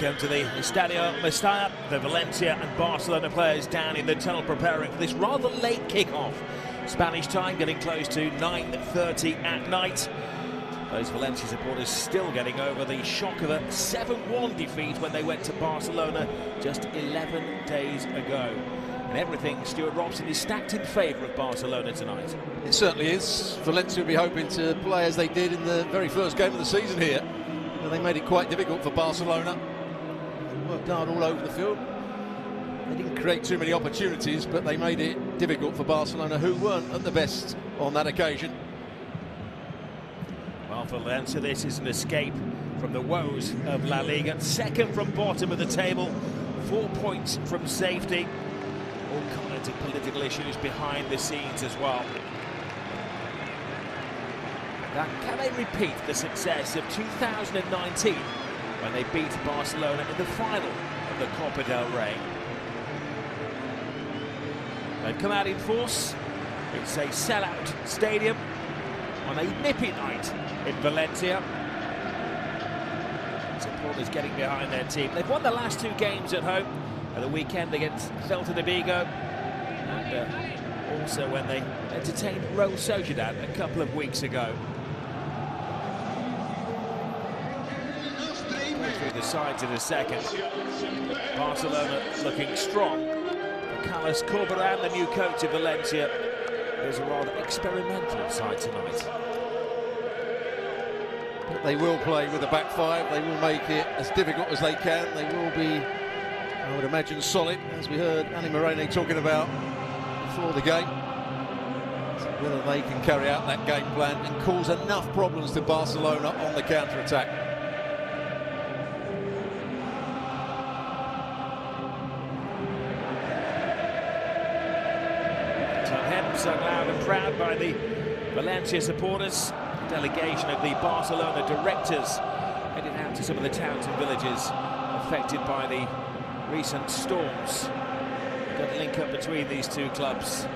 Welcome to the Estadio Mestalla. The Valencia and Barcelona players down in the tunnel preparing for this rather late kick-off. Spanish time getting close to 9:30 at night. Those Valencia supporters still getting over the shock of a 7-1 defeat when they went to Barcelona just 11 days ago. And everything, Stuart Robson, is stacked in favour of Barcelona tonight. It certainly is. Valencia will be hoping to play as they did in the very first game of the season here. And they made it quite difficult for Barcelona. They worked hard all over the field. They didn't create too many opportunities, but they made it difficult for Barcelona, who weren't at the best on that occasion. Well, for Valencia, this is an escape from the woes of La Liga. Second from bottom of the table, 4 points from safety. All kinds of political issues behind the scenes as well. Now, can they repeat the success of 2019 when they beat Barcelona in the final of the Copa Delrey? They've come out in force. It's a sellout stadium on a nippy night in Valencia. Supporters getting behind their team. They've won the last two games at home. At the weekend against Celta de Vigo, and also when they entertained Real Sociedad a couple of weeks ago. Go through the sides in a second. Barcelona looking strong. Carlos Corberán, the new coach of Valencia, is a rather experimental side tonight. But they will play with a back five. They will make it as difficult as they can. They will be, I would imagine, solid, as we heard Annie Moreno talking about before the game. So whether they can carry out that game plan and cause enough problems to Barcelona on the counter-attack. Sung loud and proud by the Valencia supporters. A delegation of the Barcelona directors headed out to some of the towns and villages affected by the recent storms. Got a link up between these two clubs.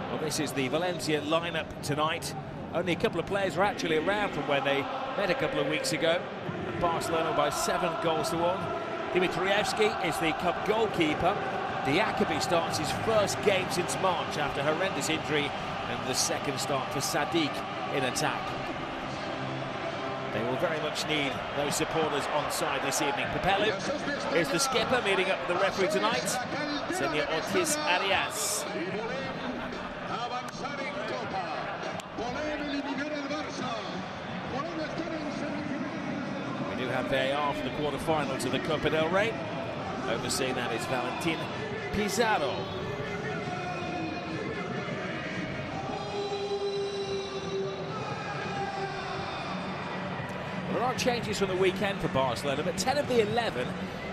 Well, this is the Valencia lineup tonight. Only a couple of players were actually around from when they met a couple of weeks ago. And Barcelona by 7 goals to 1. Dimitrievski is the cup goalkeeper. Diakabi starts his first game since March after horrendous injury, and the second start for Sadiq in attack. They will very much need those supporters on side this evening. Papelu is the skipper, meeting up with the referee tonight, Senor Ortiz Arias. We do have VAR for the quarter-finals of the Copa del Rey. Overseeing that is Valentin Pizarro. There are changes from the weekend for Barcelona, but 10 of the 11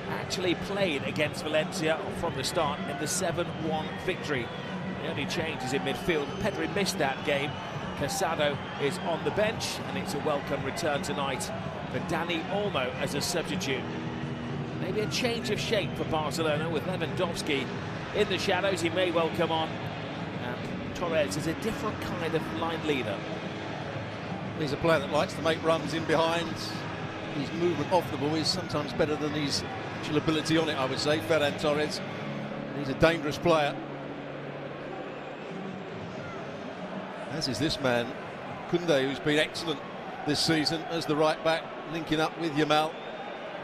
actually played against Valencia from the start in the 7-1 victory. The only change is in midfield. Pedri missed that game. Casado is on the bench, and it's a welcome return tonight for Dani Olmo as a substitute. Maybe a change of shape for Barcelona with Lewandowski in the shadows. He may well come on. And Torres is a different kind of line leader. He's a player that likes to make runs in behind. His movement off the ball is sometimes better than his actual ability on it, I would say. Ferran Torres. He's a dangerous player. As is this man, Koundé, who's been excellent this season as the right back, linking up with Yamal.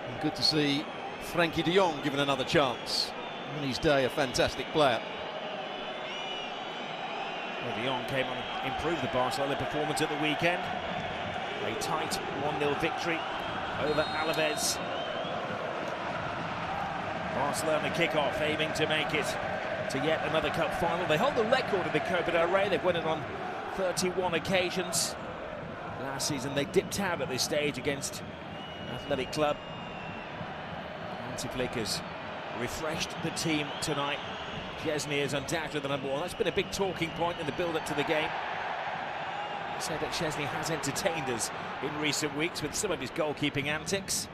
And good to see Frankie de Jong given another chance. On his day, a fantastic player. Well, de Jong came on and improved the Barcelona performance at the weekend. A tight 1-0 victory over Alaves. Barcelona kick-off, aiming to make it to yet another cup final. They hold the record in the Copa del Rey. They've won it on 31 occasions. Last season they dipped out at this stage against Athletic Club. Hansi Flick has refreshed the team tonight. Szczesny is undoubtedly the number one. That's been a big talking point in the build-up to the game. I said that Szczesny has entertained us in recent weeks with some of his goalkeeping antics.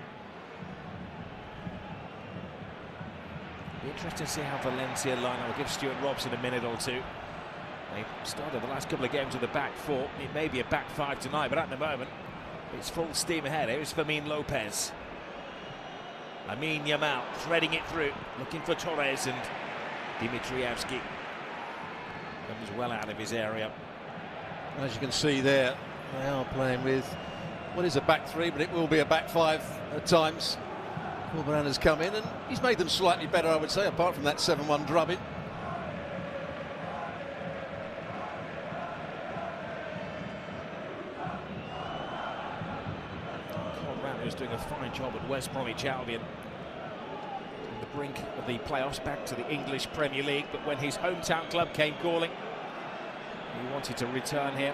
Be interesting to see how Valencia line. I'll give Stuart Robson a minute or two. They started the last couple of games with a back four. It may be a back five tonight, but at the moment, It's full steam ahead. Here's Fermin Lopez. Lamine Yamal threading it through, looking for Torres, and Dimitrievski comes well out of his area. As you can see there, they are playing with what is a back three, but it will be a back five at times. Corberan has come in and he's made them slightly better, I would say, apart from that 7-1 drubbing. Corberan, who's doing a fine job at West Bromwich Albion, on the brink of the playoffs, back to the English Premier League, but when his hometown club came calling, he wanted to return here.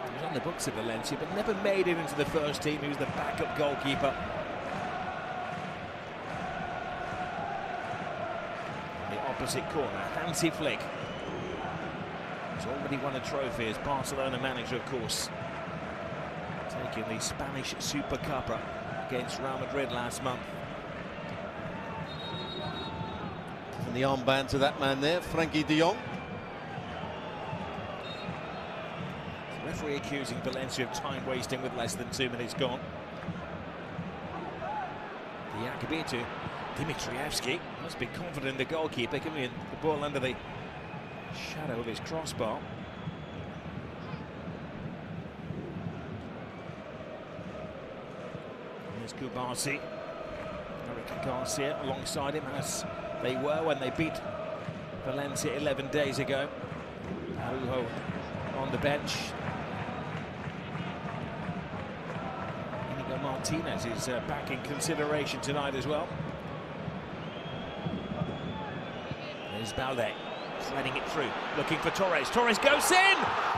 He was on the books of Valencia, but never made it into the first team. He was the backup goalkeeper. The opposite corner, fancy flick. He's already won a trophy as Barcelona manager, of course, taking the Spanish Super Copa against Real Madrid last month. And the armband to that man there, Frankie de Jong. The referee accusing Valencia of time wasting with less than 2 minutes gone. The Yakubi to Dimitrievski. Must be confident in the goalkeeper, coming in the ball under the shadow of his crossbar. Here's Kubasi. Eric Garcia alongside him, as they were when they beat Valencia 11 days ago. Araujo on the bench. Inigo Martinez is back in consideration tonight as well. There's Balde threading it through, looking for Torres. Torres goes in!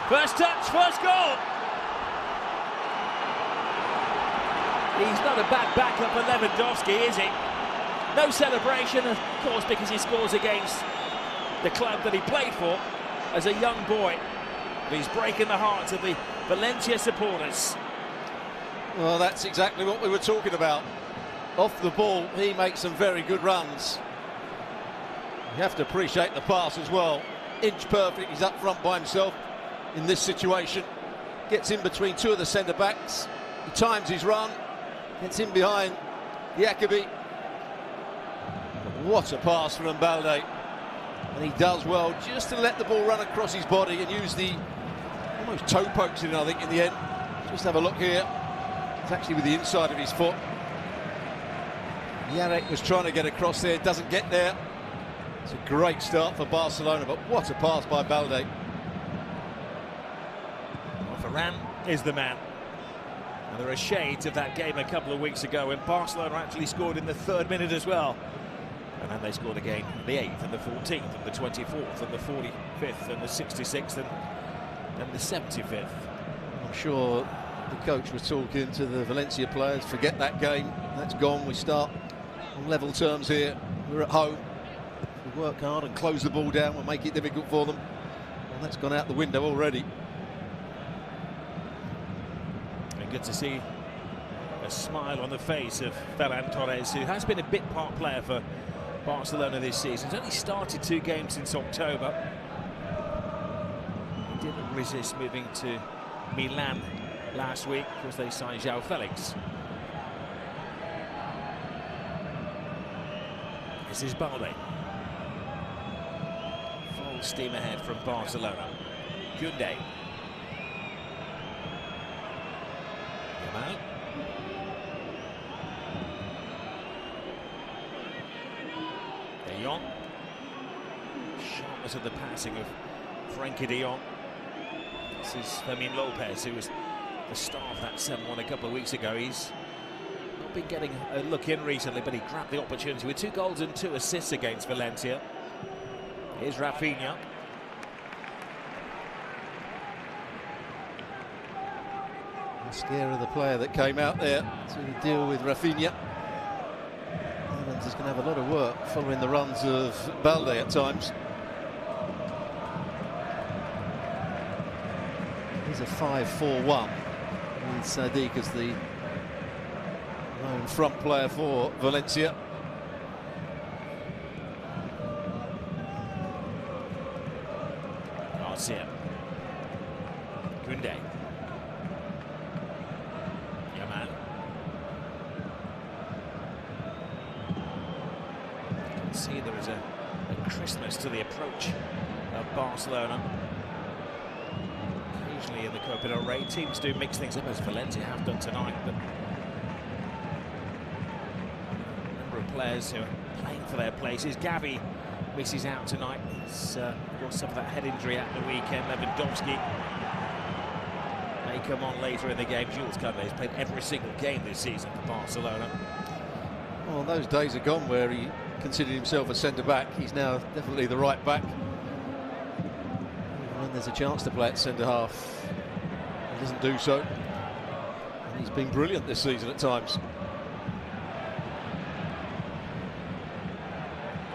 First touch, first goal! He's not a bad backup for Lewandowski, is he? No celebration, of course, because he scores against the club that he played for as a young boy. But he's breaking the hearts of the Valencia supporters. Well, that's exactly what we were talking about. Off the ball, he makes some very good runs. You have to appreciate the pass as well. Inch perfect, he's up front by himself in this situation. Gets in between two of the centre-backs. He times his run, gets in behind Yakubi. What a pass from Balde. And he does well just to let the ball run across his body and use the almost toe pokes in, I think, in the end. Just have a look here. It's actually with the inside of his foot. Yarek was trying to get across there, doesn't get there. It's a great start for Barcelona, but what a pass by Balde. Well, Varane is the man. And there are shades of that game a couple of weeks ago when Barcelona actually scored in the 3rd minute as well. And then they scored again in the 8th and the 14th and the 24th and the 45th and the 66th and then the 75th. I'm sure the coach was talking to the Valencia players, forget that game, that's gone, we start on level terms here, we're at home, we work hard and close the ball down, we'll make it difficult for them. Well, that's gone out the window already. And good to see a smile on the face of Ferran Torres, who has been a bit part player for Barcelona this season. He's only started 2 games since October. He didn't resist moving to Milan last week because they signed João Felix. This is Balde. Full steam ahead from Barcelona. Koundé. Yamal. De Jong. Sharpness of the passing of Frankie de Jong. This is Fermin Lopez, who was the star of that 7-1 a couple of weeks ago. He's not been getting a look in recently, but he grabbed the opportunity with 2 goals and 2 assists against Valencia. Here's Rafinha. Scare of the player that came out there to deal with Rafinha. Evans is going to have a lot of work following the runs of Balde at times. He's a 5-4-1 with Sadiq as the lone front player for Valencia. Garcia. Koundé. see there is a crispness to the approach of Barcelona. Occasionally in the Copa del Rey, teams do mix things up, as Valencia have done tonight, but a number of players who are playing for their places. Gavi misses out tonight. He's got some of that head injury at the weekend. Lewandowski may come on later in the game. Jules Koundé has played every single game this season for Barcelona. Well, those days are gone where he considered himself a centre-back. He's now definitely the right back. Even when there's a chance to play at centre-half, he doesn't do so. And he's been brilliant this season at times.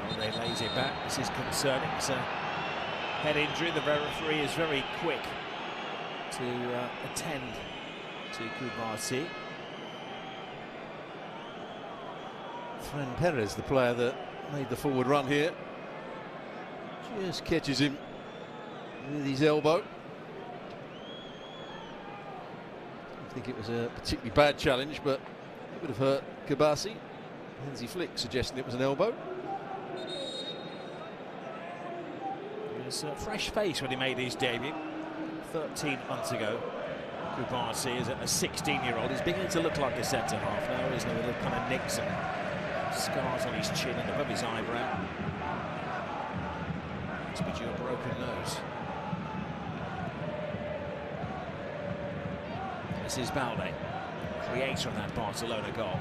Well, they lays it back. This is concerning. It's a head injury. The referee is very quick to attend to Kubarsi. Fran Perez, the player that made the forward run here, just catches him with his elbow. I think it was a particularly bad challenge, but it would have hurt Kubarsi. Hansi Flick suggesting it was an elbow. He was a fresh face when he made his debut 13 months ago. Kubarsi is a 16-year-old. He's beginning to look like a centre-half now, isn't he? With little kind of nicks and scars on his chin and above his eyebrow. Must be due a broken nose. This is Balde, creator of that Barcelona goal.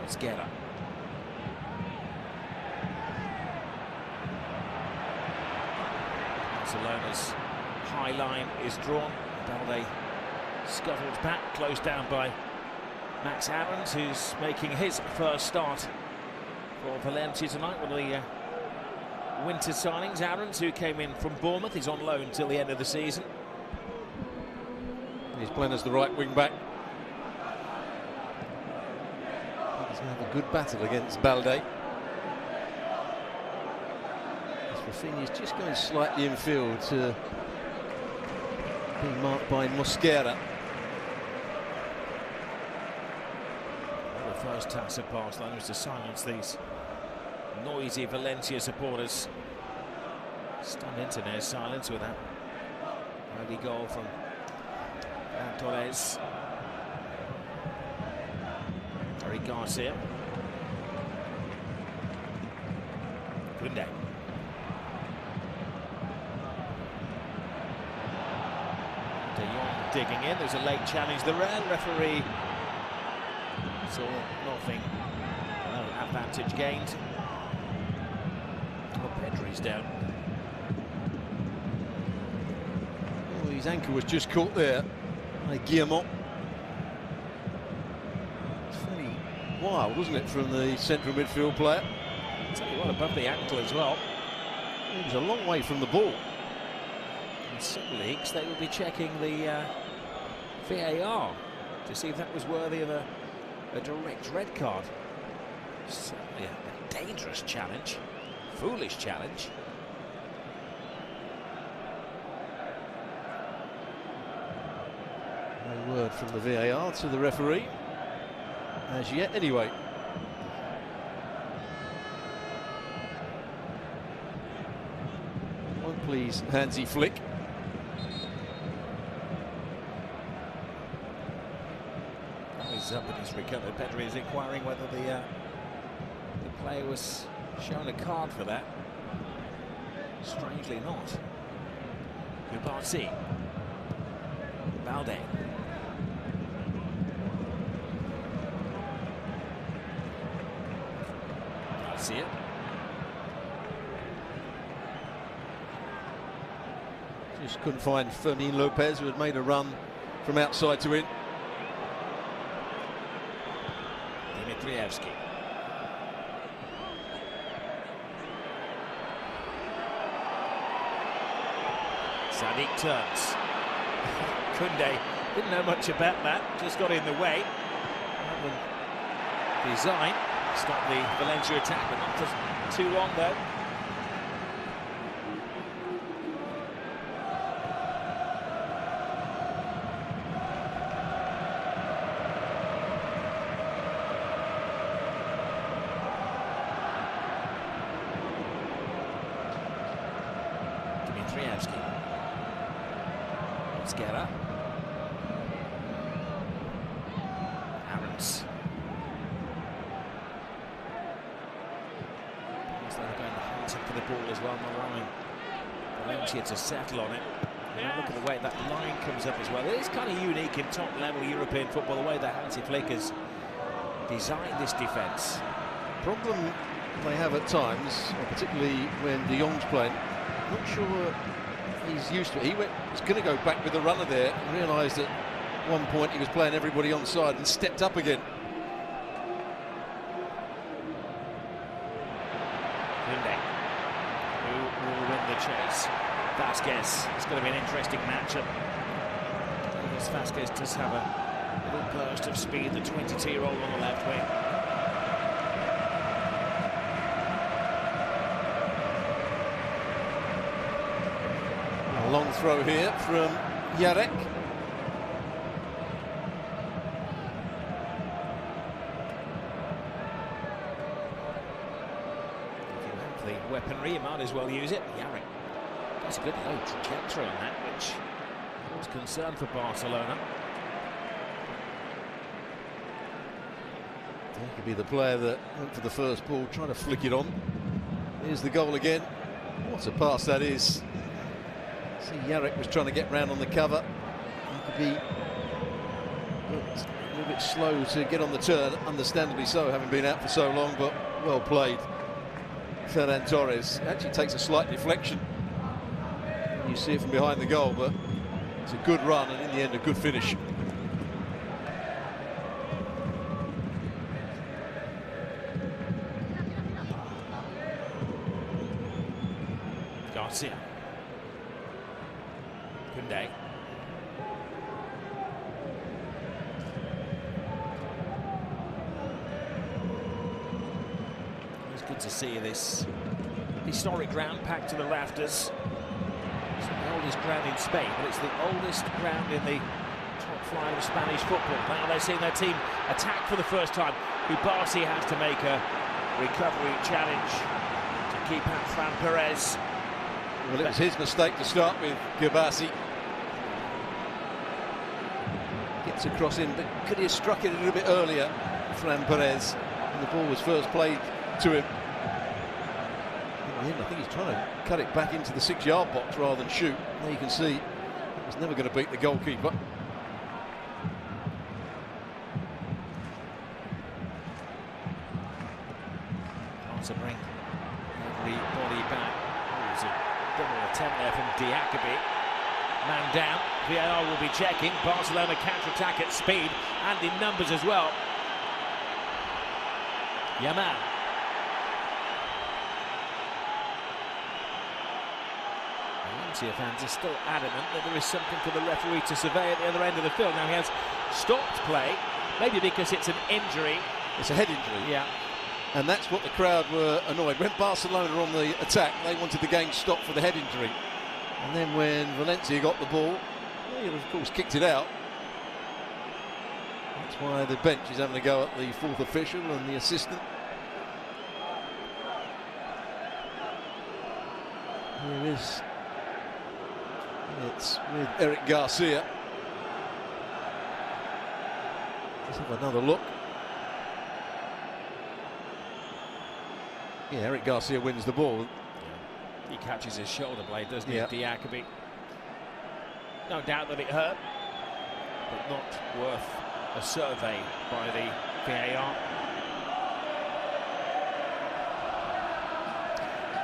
It's Guerra. Barcelona's high line is drawn. Balde scuttles back, closed down by Max Aarons, who's making his first start for Valencia tonight. One of the winter signings. Aarons, who came in from Bournemouth, is on loan till the end of the season. He's playing as the right wing back. He's going to have a good battle against Balde. Rafinha's just going slightly infield to being marked by Mosquera. Well, the first task of Barcelona is to silence these noisy Valencia supporters. Stunned into their silence with that early goal from Torres. Eric Garcia. Koundé. De Jong digging in. There's a late challenge. The referee saw nothing. No advantage gained. Oh, Pedri's down. Oh, his ankle was just caught there by Guillemot. It's fairly wild, wasn't it, from the central midfield player? I'll tell you what, above the ankle as well. He was a long way from the ball. In some leagues, they will be checking the VAR to see if that was worthy of a direct red card. Certainly a dangerous challenge, foolish challenge. No word from the VAR to the referee as yet, anyway. Won't please Hansi Flick. He's up and he's recovered. Pedri is inquiring whether the player was shown a card for that. Strangely not. Kubarsi. Balde. Garcia. Just couldn't find Fermin Lopez, who had made a run from outside to in. Dimitrievski. Sadik turns. Koundé didn't know much about that, just got in the way. Design stop the Valencia attack, but not just too long though. Skera. Aarons. They're going to hunt for the ball as well on the line. Valencia to settle on it. And look at the way that line comes up as well. It is kind of unique in top-level European football, the way that Hansi Flick has designed this defence. Problem they have at times, particularly when De Jong's playing, not sure he's used to it. He was going to go back with the runner there and realised at one point he was playing everybody onside and stepped up again. Who will win the chase? Vasquez. It's going to be an interesting matchup. Because Vasquez does have a little burst of speed, the 22-year-old on the left wing. A long throw here from Jarek. If you have the weaponry, you might as well use it. Jarek. That's a good low trajectory on that, which was concern for Barcelona. He could be the player that went for the first ball, trying to flick it on. Here's the goal again. What a pass that is. See, Jarek was trying to get round on the cover. He could be a little bit slow to get on the turn, understandably so, having been out for so long, but well played. Ferran Torres actually takes a slight deflection. You see it from behind the goal, but it's a good run and in the end a good finish. Garcia. Koundé. It's good to see this historic ground packed to the rafters. It's the oldest ground in Spain, but it's the oldest ground in the top flight of Spanish football. Now they're seeing their team attack for the first time. Barca has to make a recovery challenge to keep out Fran Perez. Well, it was his mistake to start with, Gabassi. Gets across in, but could he have struck it a little bit earlier, Fran Perez, when the ball was first played to him. In the end, I think he's trying to cut it back into the 6-yard box rather than shoot. There you can see it was never going to beat the goalkeeper. To bring everybody back. There's a double attempt there from Diakabi. Man down. VAR will be checking. Barcelona counter-attack at speed and in numbers as well. Yamal. Valencia fans are still adamant that there is something for the referee to survey at the other end of the field. Now he has stopped play, maybe because it's an injury. It's a head injury. Yeah. And that's what the crowd were annoyed. When Barcelona were on the attack, they wanted the game stopped for the head injury. And then when Valencia got the ball, they of course kicked it out. That's why the bench is having to go at the fourth official and the assistant. Here is. It's with Eric Garcia. Let's have another look. Yeah, Eric Garcia wins the ball. He catches his shoulder blade, doesn't he, yeah. Diakabi? No doubt that it hurt, but not worth a survey by the VAR.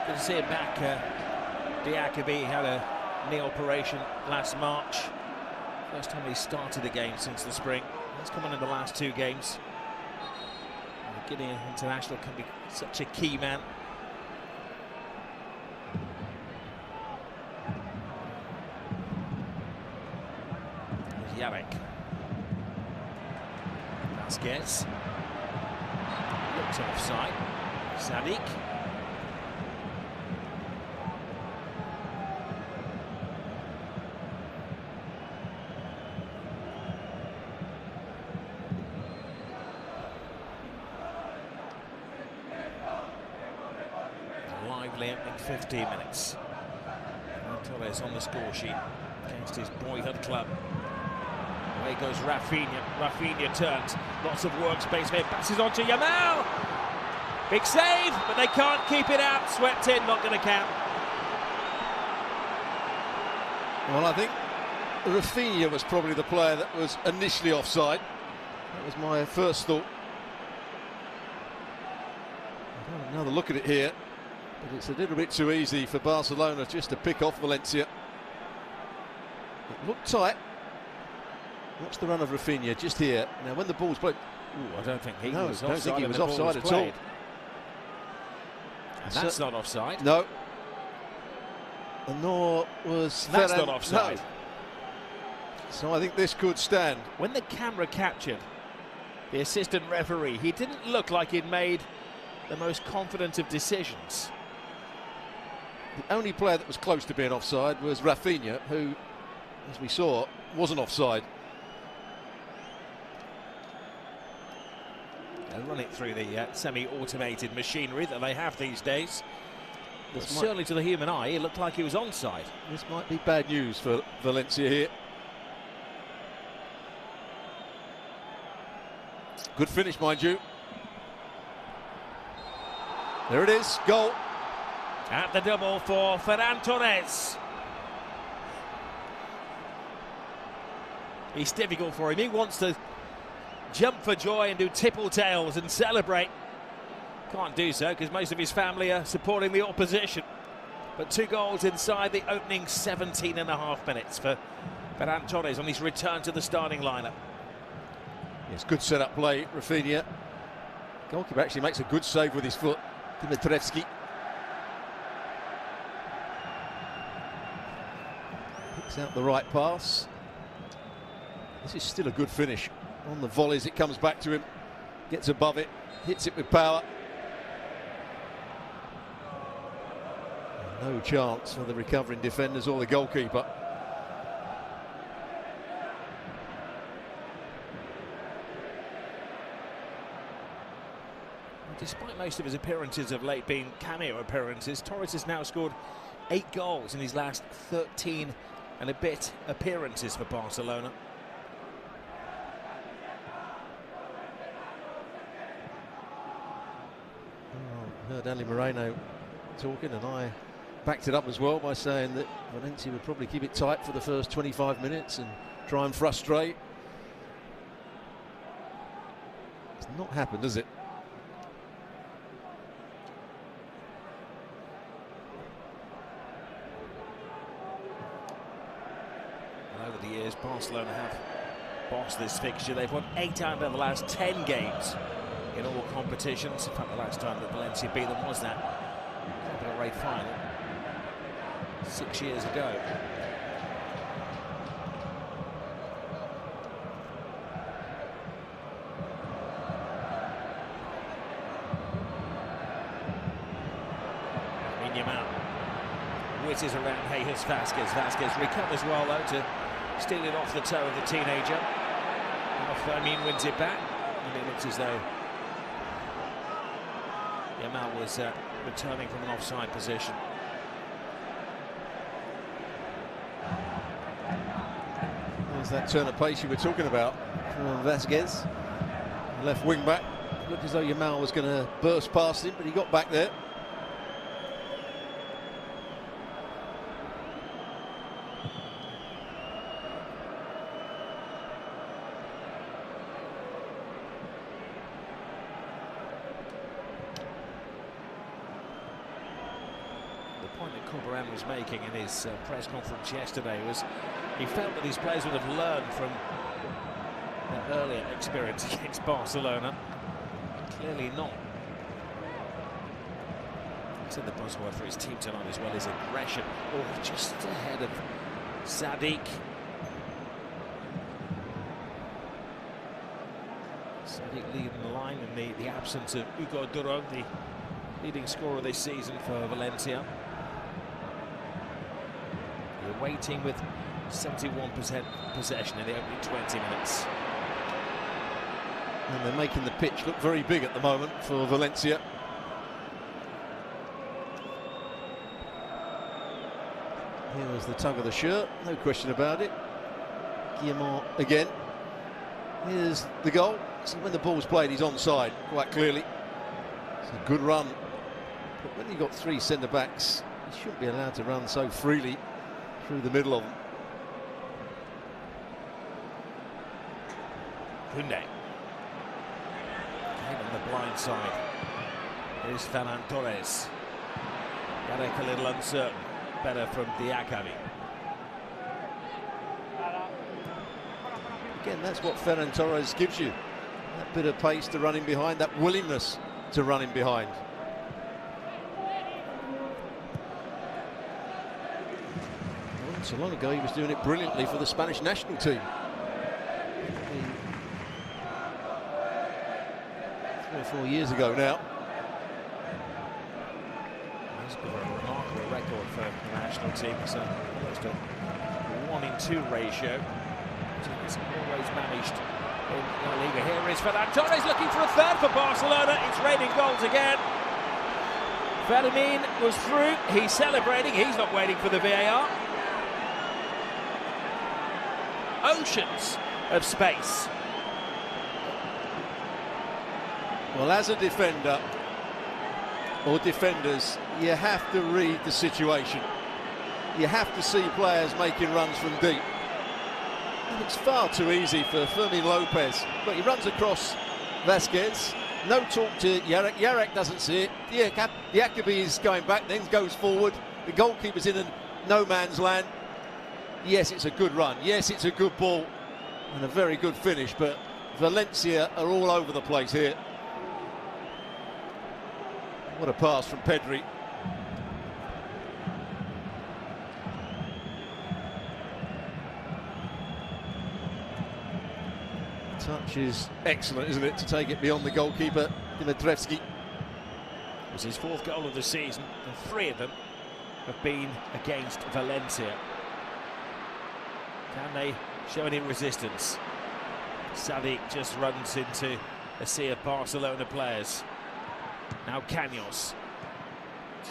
Good to see him back. Diakabi had a knee operation last March. First time he started the game since the spring. He's come on in the last 2 games. Guinea international can be such a key man. There's Jarek. Vasquez. Looks offside. Sadiq. Lively opening 15 minutes. Torres on the score sheet against his boyhood club. Away goes Rafinha. Rafinha turns. Lots of workspace here. Passes on to Yamal. Big save, but they can't keep it out. Swept in, not going to count. Well, I think Rafinha was probably the player that was initially offside. That was my first thought. Another look at it here, but it's a little bit too easy for Barcelona just to pick off Valencia. It looked tight. Watch the run of Rafinha just here. Now, when the ball's played, I don't think he was offside. I don't think he was offside at all. And that's not offside. No. And nor was that's not offside. No. So I think this could stand. When the camera captured the assistant referee, he didn't look like he'd made the most confident of decisions. The only player that was close to being offside was Rafinha, who, as we saw, wasn't offside. And run it through the semi-automated machinery that they have these days. Certainly to the human eye, it looked like he was onside. This might be bad news for Valencia here. Good finish, mind you. There it is, goal. At the double for Ferran Torres. It's difficult for him. He wants to jump for joy and do tipple tails and celebrate. Can't do so because most of his family are supporting the opposition. But 2 goals inside the opening 17.5 minutes for Ferran Torres on his return to the starting lineup. Yes, good set-up play, Rafinha. Goalkeeper actually makes a good save with his foot. Dimitrievski. Picks out the right pass. This is still a good finish. On the volleys, it comes back to him. Gets above it, hits it with power. No chance for the recovering defenders or the goalkeeper. Despite most of his appearances of late being cameo appearances, Torres has now scored 8 goals in his last 13 and a bit appearances for Barcelona. I heard Ali Moreno talking, and I backed it up as well by saying that Valencia would probably keep it tight for the first 25 minutes and try and frustrate. It's not happened, has it? Over the years, Barcelona have bossed this fixture. They've won 8 out of the last 10 games in all competitions. In fact, the last time that Valencia beat them was that Copa del Rey final 6 years ago. Whizzes around Hayes Vasquez. Vasquez recovers well though to steal it off the toe of the teenager. Fermin wins it back, and it looks as though Yamal was returning from an offside position. There's that turn of pace you were talking about from Vasquez, left wing back. Looked as though Yamal was going to burst past him, but he got back there. Was making in his press conference yesterday was he felt that his players would have learned from their earlier experience against Barcelona. Clearly not. He said the buzzword for his team tonight as well is aggression. Oh, just ahead of Sadiq. Sadiq leading the line in the absence of Hugo Duron, the leading scorer this season for Valencia. Waiting with 71% possession in the opening 20 minutes. And they're making the pitch look very big at the moment for Valencia. Here was the tug of the shirt, no question about it. Guillemot again. Here's the goal. So when the ball's played, he's onside, quite clearly. It's a good run. But when you've got three centre-backs, you shouldn't be allowed to run so freely through the middle of them. Koundé. Came on the blind side. Here's Ferran Torres. Gareth a little uncertain. Better from Diakabi. Again, that's what Ferran Torres gives you. That bit of pace to run in behind, that willingness to run in behind. Not so long ago, he was doing it brilliantly for the Spanish national team. 3 or 4 years ago now. He's got a remarkable record for the national team. It's almost a 1-in-2 ratio. It's always managed in La Liga. Here is Ferran Torres looking for a third for Barcelona. It's raining goals again. Fermin was through. He's celebrating. He's not waiting for the VAR. Oceans of space. Well, as a defender or defenders, you have to read the situation. You have to see players making runs from deep. And it's far too easy for Fermin Lopez. Look, he runs across Vasquez. No talk to Yarek. Yarek doesn't see it. Diakabi is going back, then goes forward. The goalkeeper's in a no man's land. Yes, it's a good run. Yes, it's a good ball. And a very good finish. But Valencia are all over the place here. What a pass from Pedri. Touch is excellent, isn't it, to take it beyond the goalkeeper, Dimitrievski. It was his 4th goal of the season, and 3 of them have been against Valencia. Can they show any resistance? Sadik just runs into a sea of Barcelona players. Now Caños.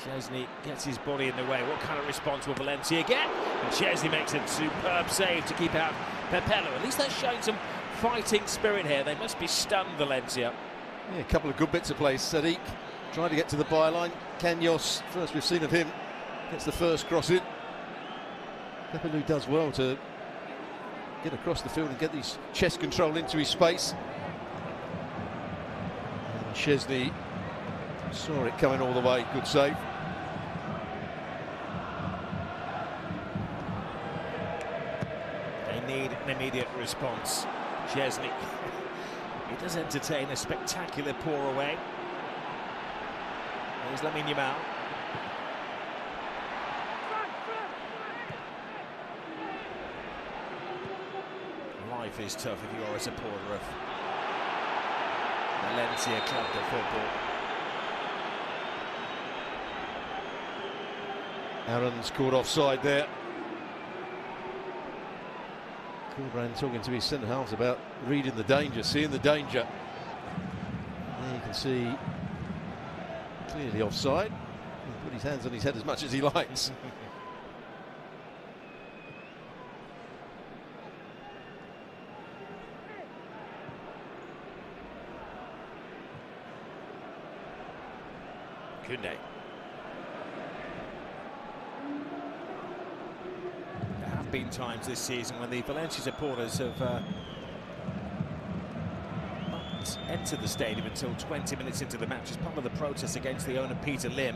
Chesney gets his body in the way. What kind of response will Valencia get? And Chesney makes a superb save to keep out Pepello. At least they're showing some fighting spirit here. They must be stunned, Valencia. Yeah, a couple of good bits of play. Sadik trying to get to the byline. Caños, first we've seen of him, gets the first cross in. Pepello does well to get across the field and get his chest control into his space. And Chesney saw it coming all the way. Good save. They need an immediate response. Chesney, he does entertain a spectacular pour away. Here's Lamine Yamal. Life is tough if you are a supporter of Valencia Club de Football. Aaron's caught offside there. Coolbrand talking to his centre halves about reading the danger, seeing the danger. There you can see clearly offside. He can put his hands on his head as much as he likes. Koundé. There have been times this season when the Valencia supporters have not entered the stadium until 20 minutes into the match as part of the protest against the owner Peter Lim.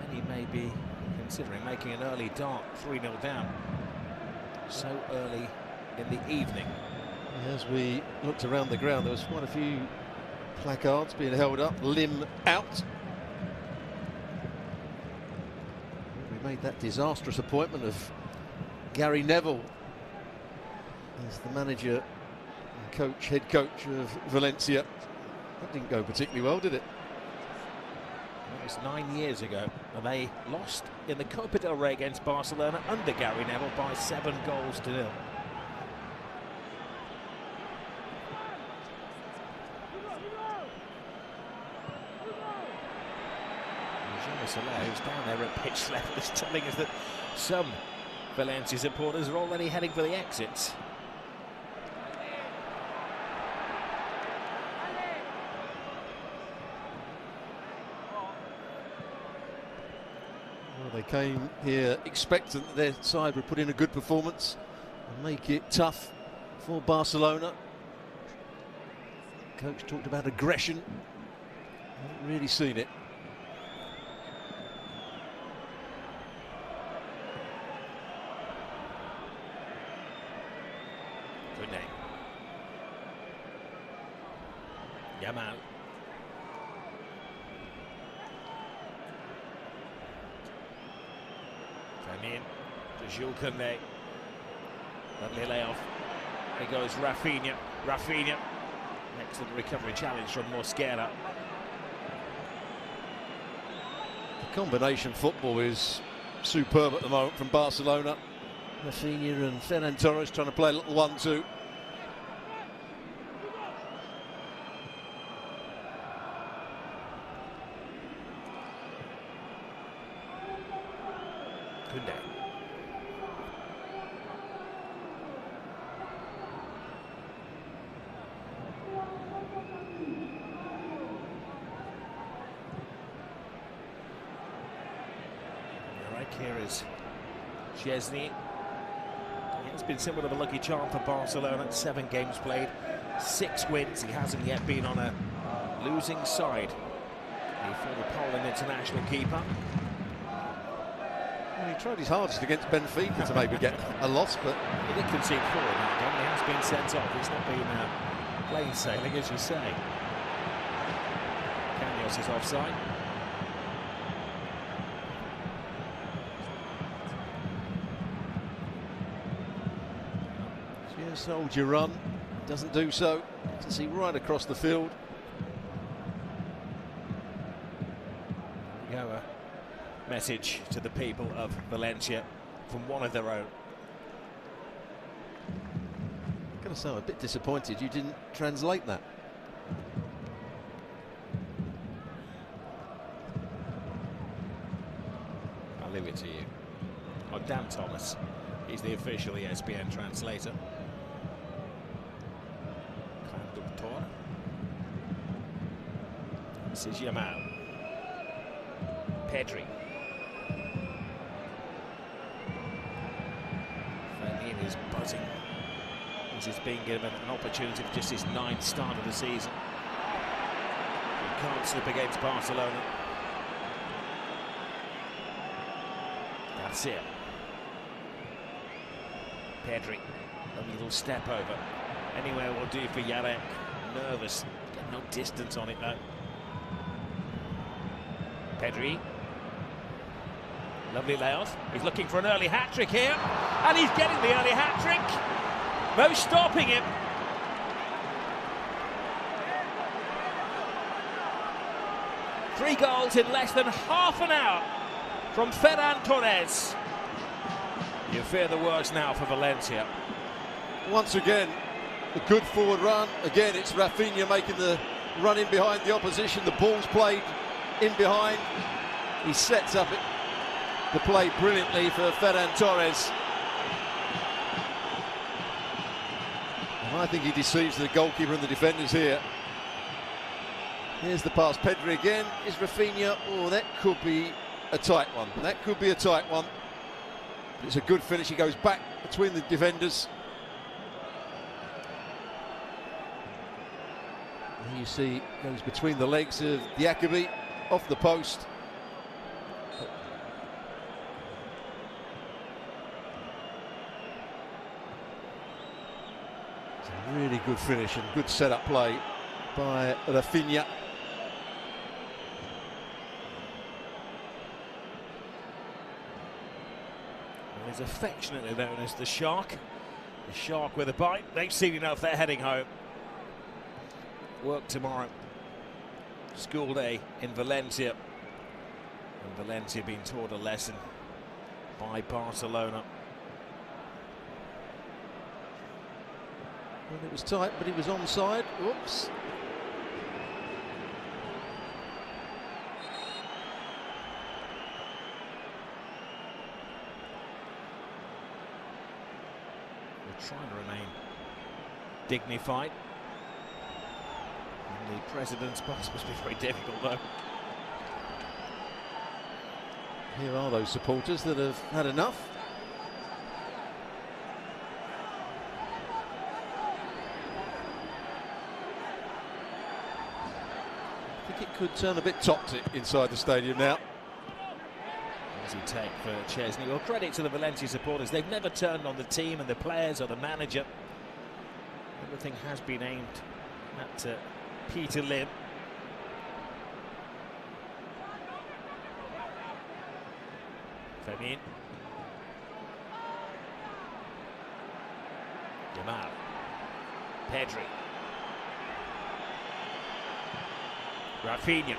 Many may be considering making an early dart 3-0 down so early in the evening. As we looked around the ground, there was quite a few placards being held up. Lim out. We made that disastrous appointment of Gary Neville as the manager and coach, head coach of Valencia. That didn't go particularly well, did it? It was 9 years ago, and they lost in the Copa Delrey against Barcelona under Gary Neville by 7 goals to 0. Soler, who's down there at pitch level, is telling us that some Valencia supporters are already heading for the exits. Well, they came here expectant that their side would put in a good performance and make it tough for Barcelona. Coach talked about aggression. Haven't really seen it. Good name. Yamal. Fermin to Jules Koundé. Lovely layoff. There goes Rafinha. Rafinha. Excellent recovery challenge from Mosquera. The combination football is superb at the moment from Barcelona. Rafinha and Ferran Torres trying to play a little 1-2. Koundé. Here is Chesney. It's been somewhat of a lucky charm for Barcelona. 7 games played, 6 wins. He hasn't yet been on a losing side. The former Poland international keeper. Well, he tried his hardest against Benfica to maybe get a loss, but he did concede 4 in that game. He has been sent off. He's not been plain sailing, as you say. Caños is offside. Soldier run, doesn't do so. You can see right across the field. There we go, a message to the people of Valencia from one of their own. I'm going to say I'm a bit disappointed you didn't translate that. I'll leave it to you. Oh, Dan Thomas. He's the official ESPN translator. This is Yamal. Pedri. Fermin is buzzing. This is being given an opportunity for just his 9th start of the season. He can't slip against Barcelona. That's it. Pedri, a little step over. Anywhere will do for Yarek. Nervous, got no distance on it though. Pedri. Lovely layoff. He's looking for an early hat-trick here. And he's getting the early hat-trick. Mo stopping him. Three goals in less than half an hour from Ferran Torres. You fear the worst now for Valencia. Once again, a good forward run. Again, it's Rafinha making the run in behind the opposition. The ball's played in behind. He sets up the play brilliantly for Ferran Torres. And I think he deceives the goalkeeper and the defenders here. Here's the pass, Pedri again. Is Rafinha? Oh, that could be a tight one. That could be a tight one. It's a good finish. He goes back between the defenders. And you see, goes between the legs of Diakobi, off the post. It's a really good finish and good set-up play by Rafinha. He's affectionately known as the Shark with a bite. They've seen enough, they're heading home. Work tomorrow. School day in Valencia. And Valencia being taught a lesson by Barcelona. Well, it was tight, but he was onside. Whoops. trying to remain dignified. And the president's box must be very difficult, though. Here are those supporters that have had enough. I think it could turn a bit toxic inside the stadium now. Easy take for Chesney. Well, credit to the Valencia supporters. They've never turned on the team and the players or the manager. Everything has been aimed at Peter Lim. Femin. Yamal. Pedri. Rafinha.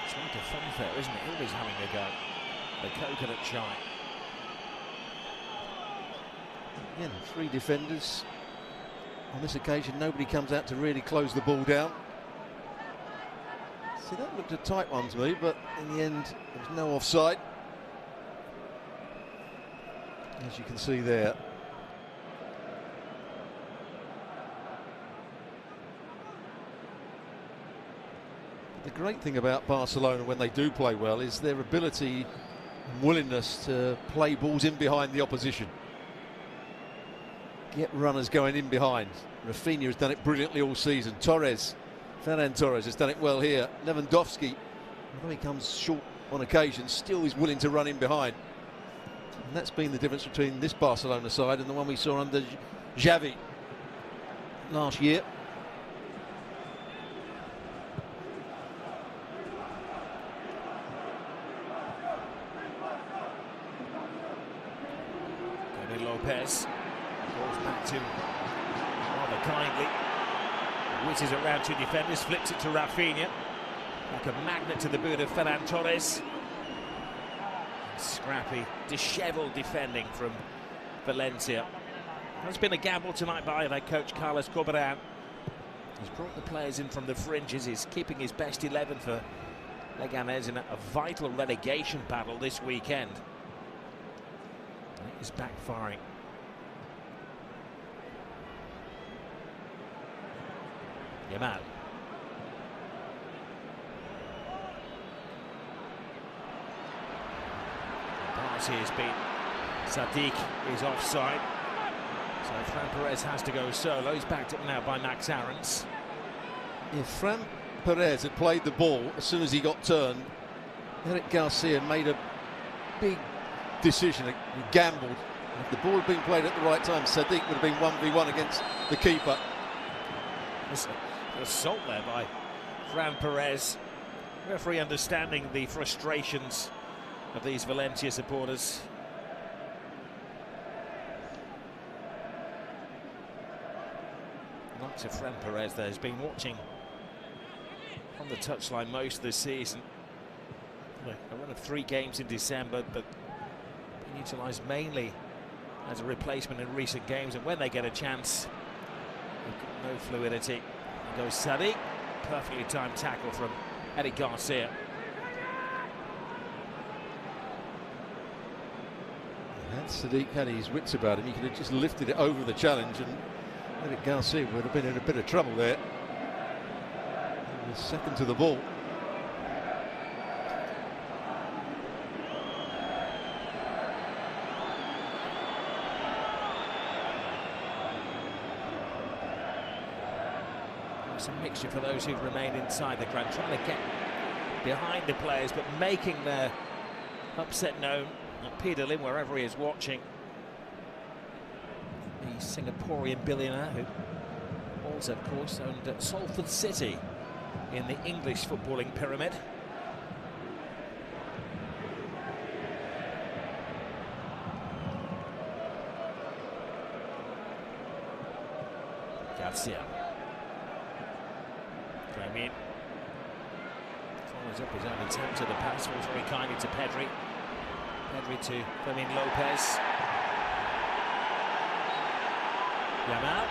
It's like a funfair, isn't it? Always having a go. The coconut shy. Again, 3 defenders. On this occasion, nobody comes out to really close the ball down. See, that looked a tight one to me, but in the end, there was no offside. As you can see there. The great thing about Barcelona when they do play well is their ability and willingness to play balls in behind the opposition. Get runners going in behind. Rafinha has done it brilliantly all season. Ferran Torres has done it well here. Lewandowski, although he comes short on occasion, still is willing to run in behind. And that's been the difference between this Barcelona side and the one we saw under Xavi last year. Lopez goes back to rather kindly, whizzes around 2 defenders, flips it to Rafinha, like a magnet to the boot of Ferran Torres. Scrappy, dishevelled defending from Valencia. There's been a gamble tonight by their coach Carlos Corberán. He's brought the players in from the fringes. He's keeping his best 11 for Leganés in a vital relegation battle this weekend. It is backfiring. Yamal. The pass here has been Sadiq is offside. So Fran Perez has to go solo. He's backed up now by Max Aarons. If Fran Perez had played the ball as soon as he got turned, Eric Garcia made a big decision, he gambled. If the ball had been played at the right time, Sadiq would have been 1v1 against the keeper. There's an assault there by Fran Perez. Referee understanding the frustrations of these Valencia supporters. Lots of Fran Perez there has been watching on the touchline most of the season. A run of 3 games in December, but utilised mainly as a replacement in recent games, and when they get a chance, they've got no fluidity. There goes Sadiq, perfectly timed tackle from Eric Garcia. Had Sadiq had his wits about him, he could have just lifted it over the challenge, and Eric Garcia would have been in a bit of trouble there. He was second to the ball. It's a mixture for those who've remained inside the ground, trying to get behind the players, but making their upset known. Peter Lim, wherever he is watching, the Singaporean billionaire who also, of course, owned Salford City in the English footballing pyramid. Garcia. Femin follows up his own attempt at the pass, falls very kindly to Pedri. Pedri to Fermin Lopez. Yamal.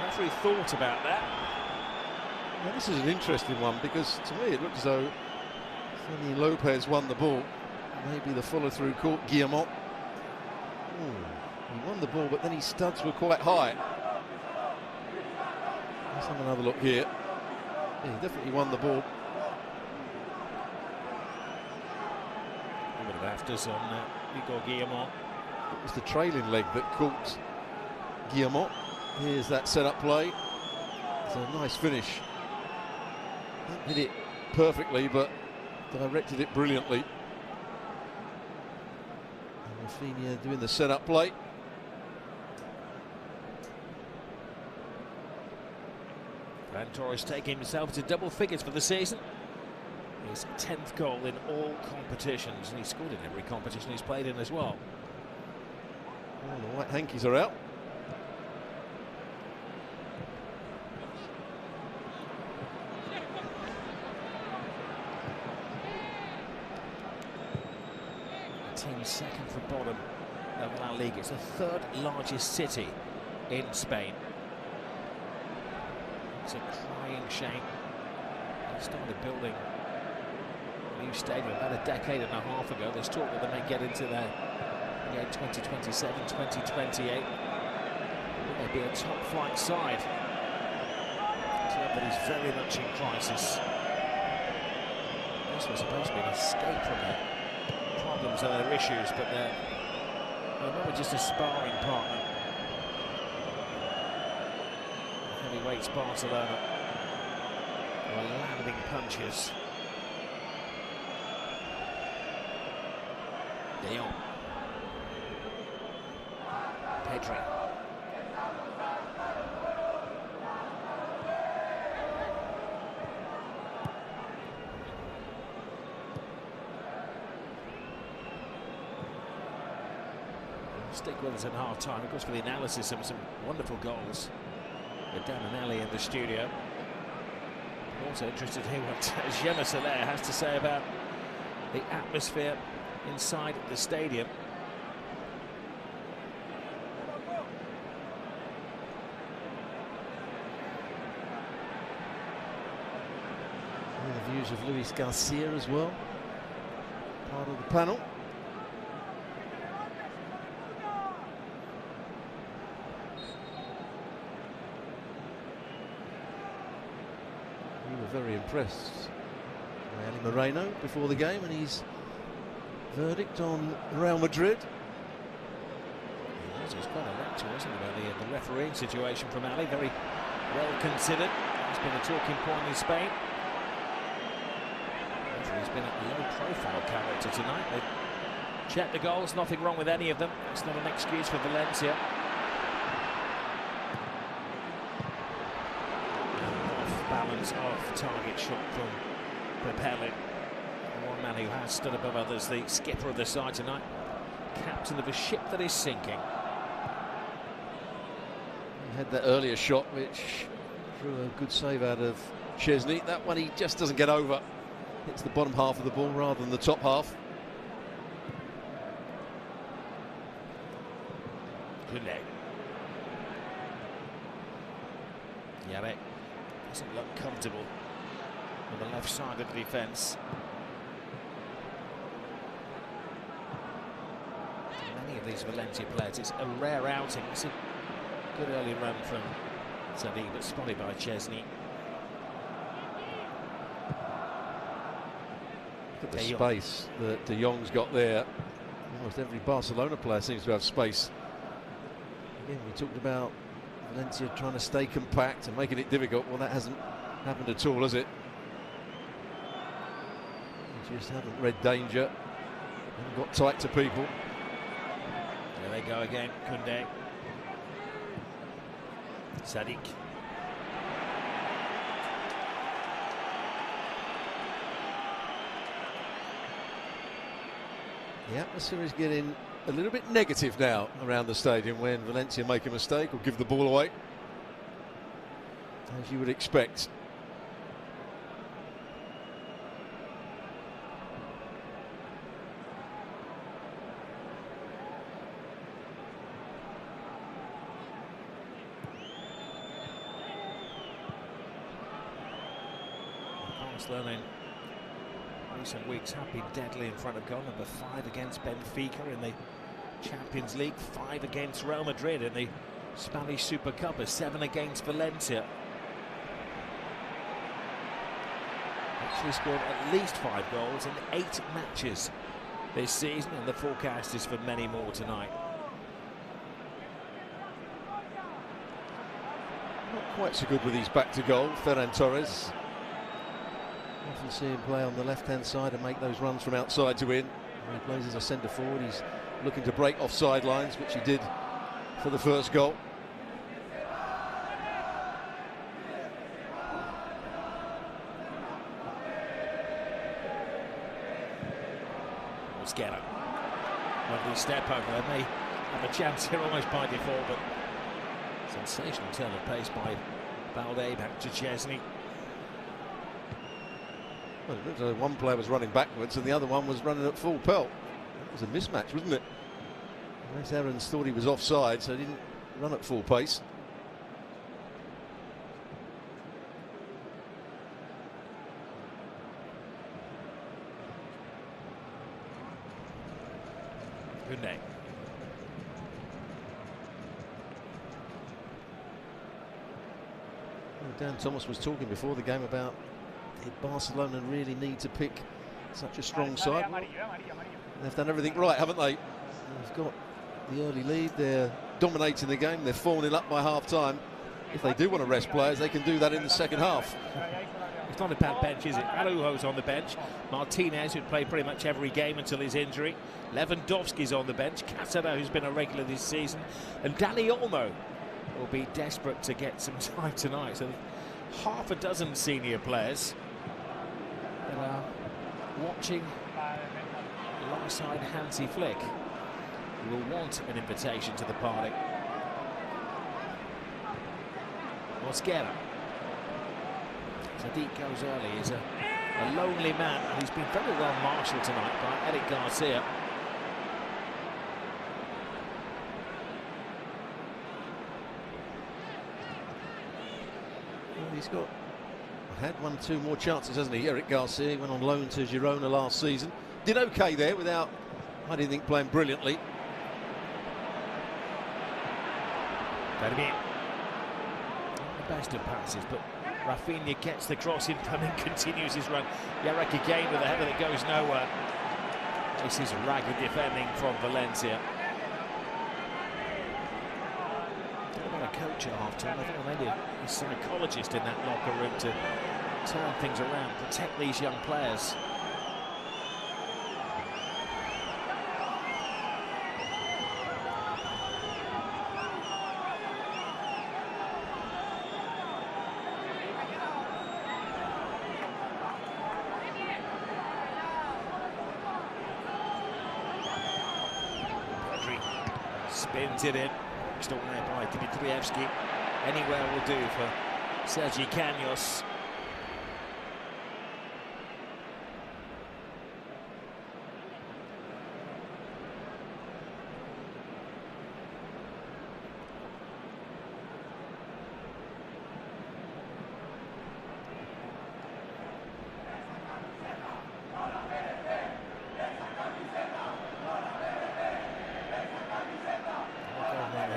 Referee thought about that. Now, this is an interesting one because to me it looked as though Fermin Lopez won the ball Maybe the follow-through caught Guillemot. He won the ball, but then his studs were quite high. Let's have another look here. Yeah, he definitely won the ball. A bit of afters on Igor Guillemot. It was the trailing leg that caught Guillemot. Here's that set-up play. It's a nice finish. Didn't hit it perfectly, but directed it brilliantly. And Rafinha doing the set-up play. Ferran Torres taking himself to double figures for the season. His 10th goal in all competitions, and he scored in every competition he's played in as well. Well, the white hankies are out. The team's second from bottom of La Liga. It's the third largest city in Spain. It's a crying shame. They started building a new stadium about a decade and a half ago. There's talk that they may get into there again 2027, 2028. Will they be a top flight side? A club that is very much in crisis. This was supposed to be an escape from their problems and their issues, but they're not just a sparring partner. Heavyweights Barcelona are landing punches. De Jong. Pedri. Stick with us in half-time, of course, for the analysis of some wonderful goals. Dan and Ali in the studio. I'm also interested to hear what Gemma Soler has to say about the atmosphere inside the stadium. And the views of Luis Garcia as well, part of the panel. Very impressed by Ali Moreno before the game and his verdict on Real Madrid. It was quite a lecture, wasn't it, about the refereeing situation from Ali. Very well considered. It's been a talking point in Spain. He's been a low-profile character tonight. They've checked the goals, nothing wrong with any of them. It's not an excuse for Valencia. Balance off target shot from Pepele. One man who has stood above others, the skipper of the side tonight, captain of a ship that is sinking. He had that earlier shot which drew a good save out of Chesney. That one he just doesn't get over. Hits the bottom half of the ball rather than the top half. Good leg. Yarek doesn't look comfortable on the left side of the defence. Many of these Valencia players, it's a rare outing. It's a good early run from Sadiq, but spotted by Chesney. Look at the space that De Jong's got there. Almost every Barcelona player seems to have space. Again, we talked about Valencia trying to stay compact and making it difficult. Well, that hasn't happened at all, has it? They just haven't read danger and got tight to people. There they go again, Koundé. Sadiq. The atmosphere is getting a little bit negative now around the stadium when Valencia make a mistake or give the ball away, as you would expect. Barcelona recent weeks have been deadly in front of goal. Number 5 against Benfica in the Champions League, 5 against Real Madrid in the Spanish Super Cup, 7 against Valencia. Actually scored at least 5 goals in 8 matches this season, and the forecast is for many more tonight. Not quite so good with his back to goal, Ferran Torres. Often see him play on the left-hand side and make those runs from outside to in. When he plays as a centre forward, he's looking to break off sidelines, which he did for the first goal. Mosquera. Lovely step over. They may have a chance here almost by default, but sensational turn of pace by Balde back to Chesney. Well, it looked like one player was running backwards and the other one was running at full pelt. That was a mismatch, wasn't it? Unless Aarons thought he was offside, so he didn't run at full pace. Koundé. Dan Thomas was talking before the game about did Barcelona really need to pick such a strong side? Well, they've done everything right, haven't they? They've got the early lead, they're dominating the game, they're 4-0 up by half-time. If they do want to rest players, they can do that in the second half. It's not a bad bench, is it? Araujo's on the bench. Martinez, who'd played pretty much every game until his injury. Lewandowski's on the bench. Casado, who's been a regular this season. And Dani Olmo will be desperate to get some time tonight. So half a dozen senior players that are watching alongside Hansi Flick, who will want an invitation to the party. Mosquera. Sadiq goes early. He's a lonely man, and he's been very well marshalled tonight by Eric Garcia. Well, he's had 1-2 more chances, hasn't he? Eric Garcia. He went on loan to Girona last season. Did okay there without, I didn't think, playing brilliantly. Delrey. Not the best of passes, but Rafinha gets the cross incoming, continues his run. Yarek again with a header that goes nowhere. This is ragged defending from Valencia. What about a coach at half-time? I think maybe a psychologist in that locker room to turn things around, protect these young players. Spins it in, boxed away by Dimitrievski. Anywhere will do for Sergi Canos.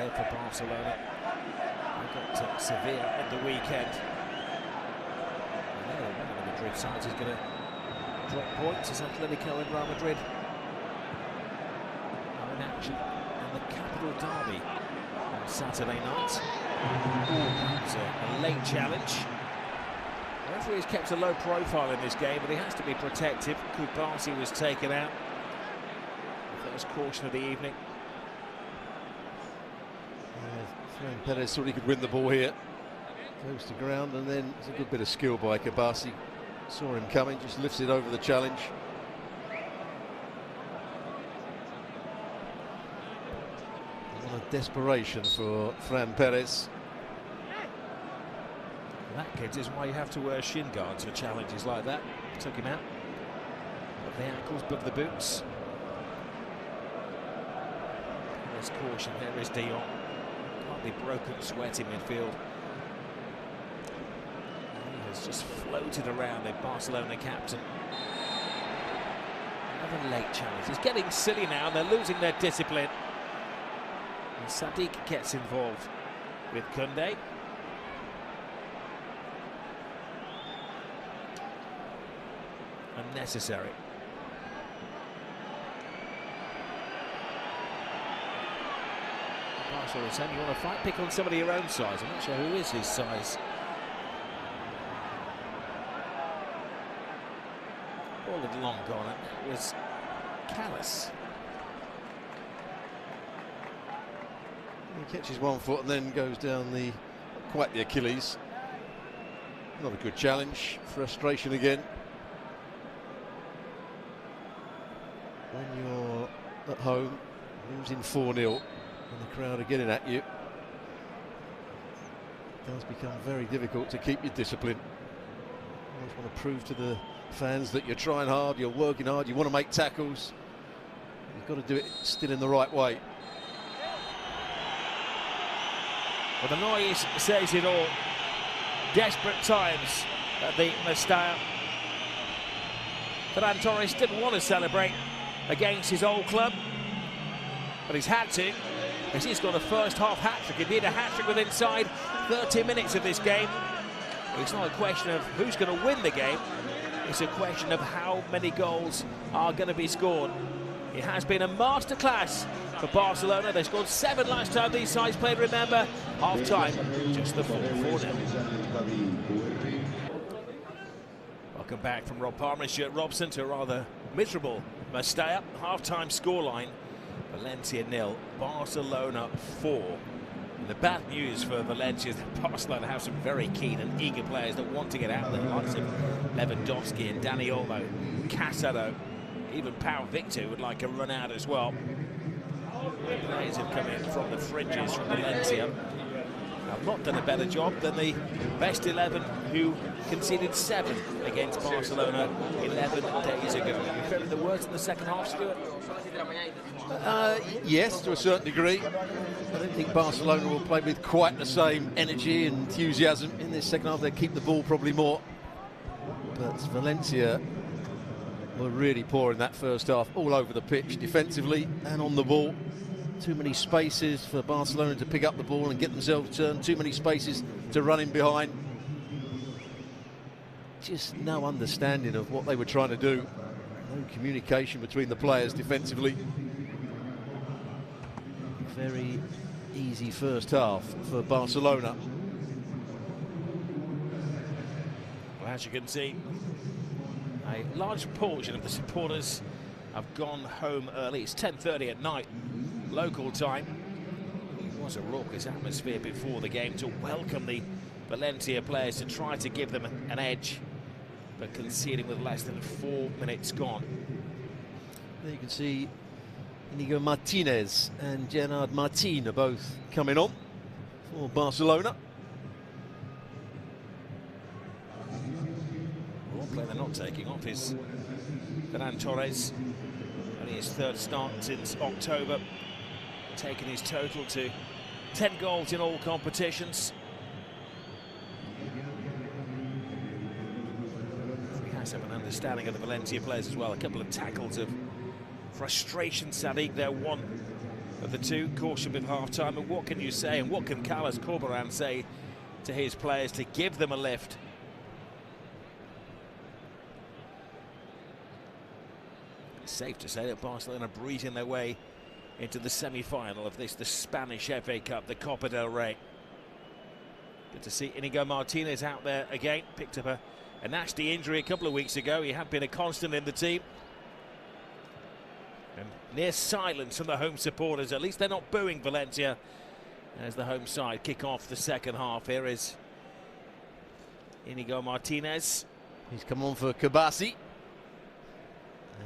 For Barcelona, they got Sevilla at the weekend. And one of the Madrid sides is going to drop points as Atletico and Real Madrid are in action in the capital derby on Saturday night. That's a late challenge. The referee has kept a low profile in this game, but he has to be protective. Kupasi was taken out. The first caution of the evening. Ferran Perez thought he could win the ball here. Goes to ground, and then it's a good bit of skill by Kabasi. Saw him coming, just lifts it over the challenge. What a desperation for Ferran Perez. That, kids, is why you have to wear shin guards for challenges like that. Took him out. Above the ankles, above the boots. There's caution. There is De Jong. The broken sweat in midfield. He has just floated around, the Barcelona captain. Another late challenge. It's getting silly now, and they're losing their discipline. And Sadiq gets involved with Koundé. Unnecessary. Barcelona saying, you want to fight, pick on somebody your own size. I'm not sure who is his size. Ball had long gone, and it was callous. He catches one foot and then goes down the quite the Achilles. Not a good challenge. Frustration again. When you're at home, losing 4-0, and the crowd are getting at you, it does become very difficult to keep your discipline. You always want to prove to the fans that you're trying hard, you're working hard, you want to make tackles. You've got to do it still in the right way. Well, the noise says it all. Desperate times at the Mestalla. Ferran Torres didn't want to celebrate against his old club, but he's had to, as he's got a first half hat-trick. He did a hat-trick with inside 30 minutes of this game. It's not a question of who's going to win the game, it's a question of how many goals are going to be scored. It has been a masterclass for Barcelona. They scored 7 last time these sides played, remember. Half-time, just the 4-0. Welcome back from Rob Palmer and Stuart Robson to a rather miserable Mestalla. Half-time scoreline, Valencia 0, Barcelona 4. And the bad news for Valencia is that Barcelona have some very keen and eager players that want to get out there. The likes of Lewandowski and Dani Olmo, Casado, even Pau Victor would like a run out as well. The players have come in from the fringes from Valencia. Have not done a better job than the best 11 who conceded 7 against Barcelona 11 days ago. You feeling the words in the second half, Stuart? Yes, to a certain degree. I don't think Barcelona will play with quite the same energy and enthusiasm in this second half. They keep the ball probably more. But Valencia were really poor in that first half, all over the pitch, defensively and on the ball. Too many spaces for Barcelona to pick up the ball and get themselves turned. Too many spaces to run in behind. Just no understanding of what they were trying to do. No communication between the players defensively. Very easy first half for Barcelona. Well, as you can see, a large portion of the supporters have gone home early. It's 10:30 at night, local time. It was a raucous atmosphere before the game to welcome the Valencia players, to try to give them an edge, but conceding with less than 4 minutes gone. There you can see Inigo Martinez and Gerard Martin are both coming on for Barcelona. One player they're not taking off is Ferran Torres. Only his 3rd start since October, taking his total to 10 goals in all competitions. He has some understanding of the Valencia players as well. A couple of tackles of frustration. Sadiq there, one of the two, caution with half-time. And what can you say, and what can Carlos Corberán say to his players to give them a lift? It's safe to say that Barcelona are breezing their way into the semi-final of this, the Spanish FA Cup, the Copa del Rey. Good to see Inigo Martinez out there again. Picked up a nasty injury a couple of weeks ago. He had been a constant in the team. And near silence from the home supporters. At least they're not booing Valencia as the home side kick off the second half. Here is Inigo Martinez. He's come on for Kabasi.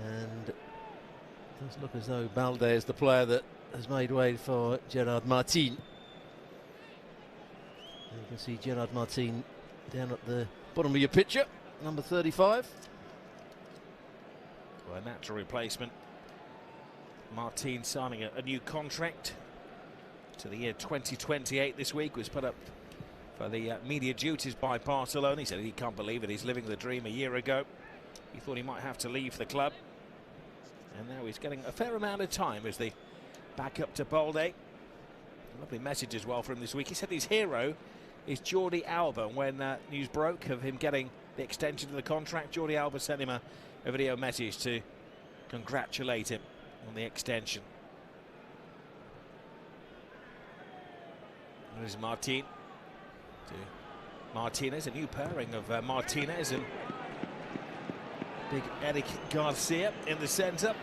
And it does look as though Balde is the player that has made way for Gerard Martin. And you can see Gerard Martin down at the bottom of your picture, number 35. Well, a natural replacement. Martin signing a new contract to the year 2028 this week. Was put up for the media duties by Barcelona. He said he can't believe it. He's living the dream. A year ago he thought he might have to leave the club. And now he's getting a fair amount of time as they back up to Balde. Lovely message as well from him this week. He said his hero is Jordi Alba. When news broke of him getting the extension of the contract, Jordi Alba sent him a video message to congratulate him on the extension. There's Martin to Martinez, a new pairing of Martinez and big Eric Garcia in the centre.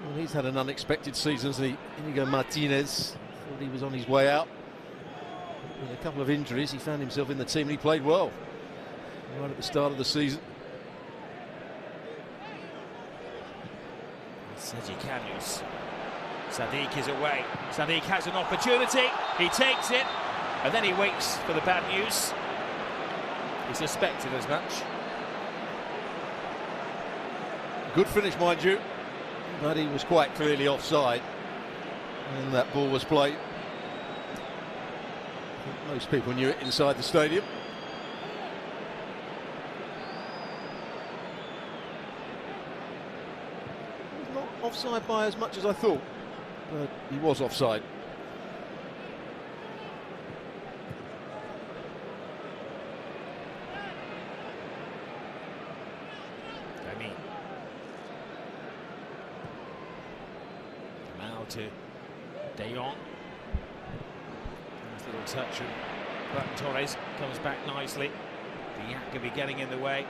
Well, he's had an unexpected season, hasn't he? Inigo Martinez thought he was on his way out. With a couple of injuries, he found himself in the team and he played well right at the start of the season. Sergi Canos. Sadiq is away. Sadiq has an opportunity. He takes it, and then he waits for the bad news. He suspected as much. Good finish, mind you, but he was quite clearly offside, and that ball was played. I think most people knew it inside the stadium. Not offside by as much as I thought, but he was offside. To De Jong. Nice little touch, and Torres comes back nicely. Diacobi getting in the way.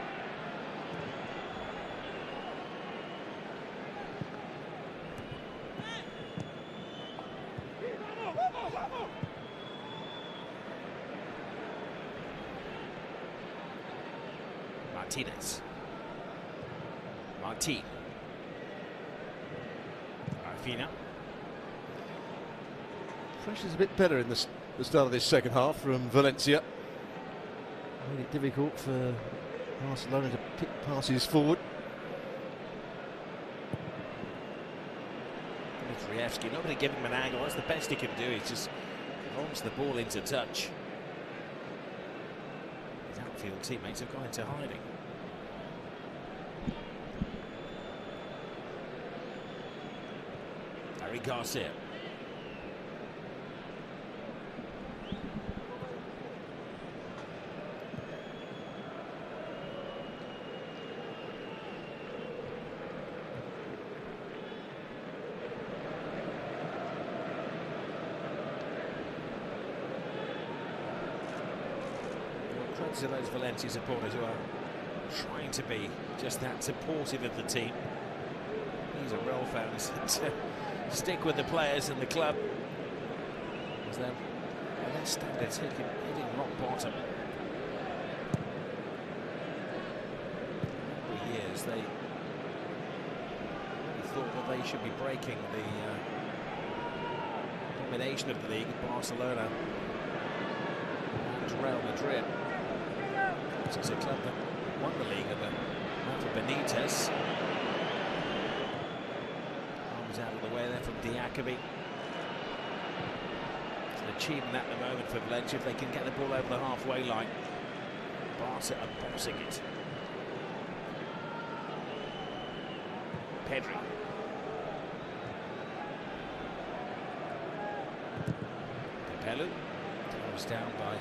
Martinez. Martin. Arfina. Pressure's a bit better in the start of this second half from Valencia. Made it difficult for Barcelona to pick passes forward. Drievski, nobody giving him an angle. That's the best he can do. He just launches the ball into touch. His outfield teammates have gone into hiding. Harry Garcia. To those Valencia supporters who are trying to be just that supportive of the team. These are real fans that stick with the players and the club as their standards hitting rock bottom. For years they thought that they should be breaking the domination of the league of Barcelona and Real Madrid. It's a club that won the league under Benitez. Arms out of the way there from Diacobi. It's an achievement at the moment for Valencia if they can get the ball over the halfway line. Barca are bossing it. Pedri. Pepelu. Goes down by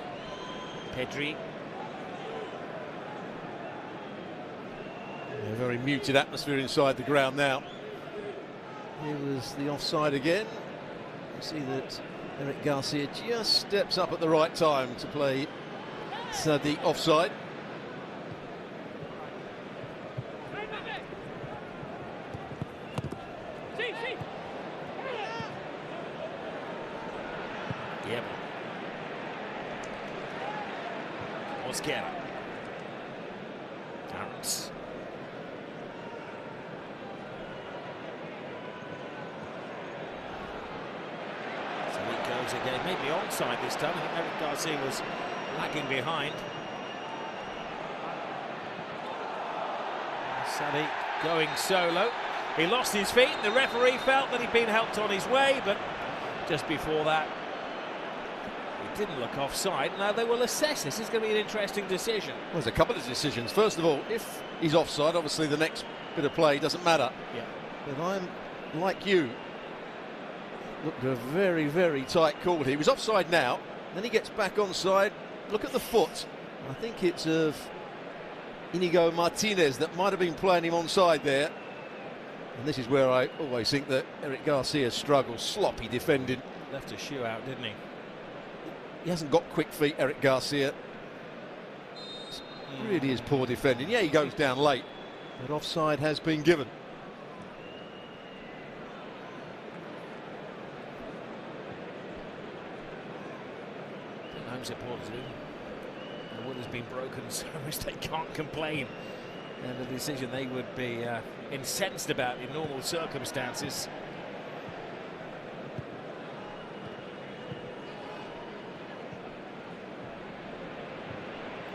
Pedri. A very muted atmosphere inside the ground now. Here was the offside again. You see that Eric Garcia just steps up at the right time to play Sadiq offside. Yep. Mosquera. Arms. Again, maybe onside this time. I think Eric Garcia was lagging behind. Sadiq going solo. He lost his feet. The referee felt that he'd been helped on his way, but just before that, he didn't look offside. Now they will assess. This is going to be an interesting decision. Well, there's a couple of decisions. First of all, if he's offside, obviously the next bit of play doesn't matter. Yeah. But I'm like you. Looked a very, very tight call. He was offside now. Then he gets back onside. Look at the foot. I think it's of Inigo Martinez that might have been playing him onside there. And this is where I always think that Eric Garcia struggles. Sloppy defending. Left a shoe out, didn't he? He hasn't got quick feet, Eric Garcia. Really is poor defending. Yeah, he goes down late, but offside has been given. Home supporters, the wood has been broken so much they can't complain. And a decision they would be incensed about in normal circumstances.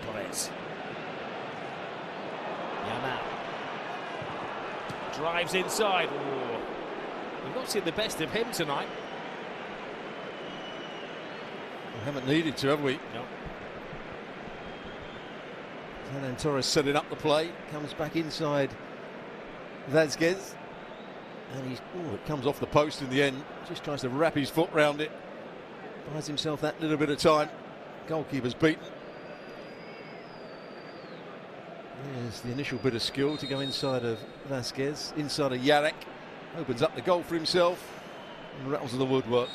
Torres. Yamal. Drives inside. Ooh. We've not seen the best of him tonight. We haven't needed to, have we? No. And then Torres setting up the play, comes back inside Vázquez, and it comes off the post in the end. Just tries to wrap his foot round it, buys himself that little bit of time. Goalkeeper's beaten. There's the initial bit of skill to go inside of Vázquez, inside of Yarek, opens up the goal for himself and rattles to the woodwork.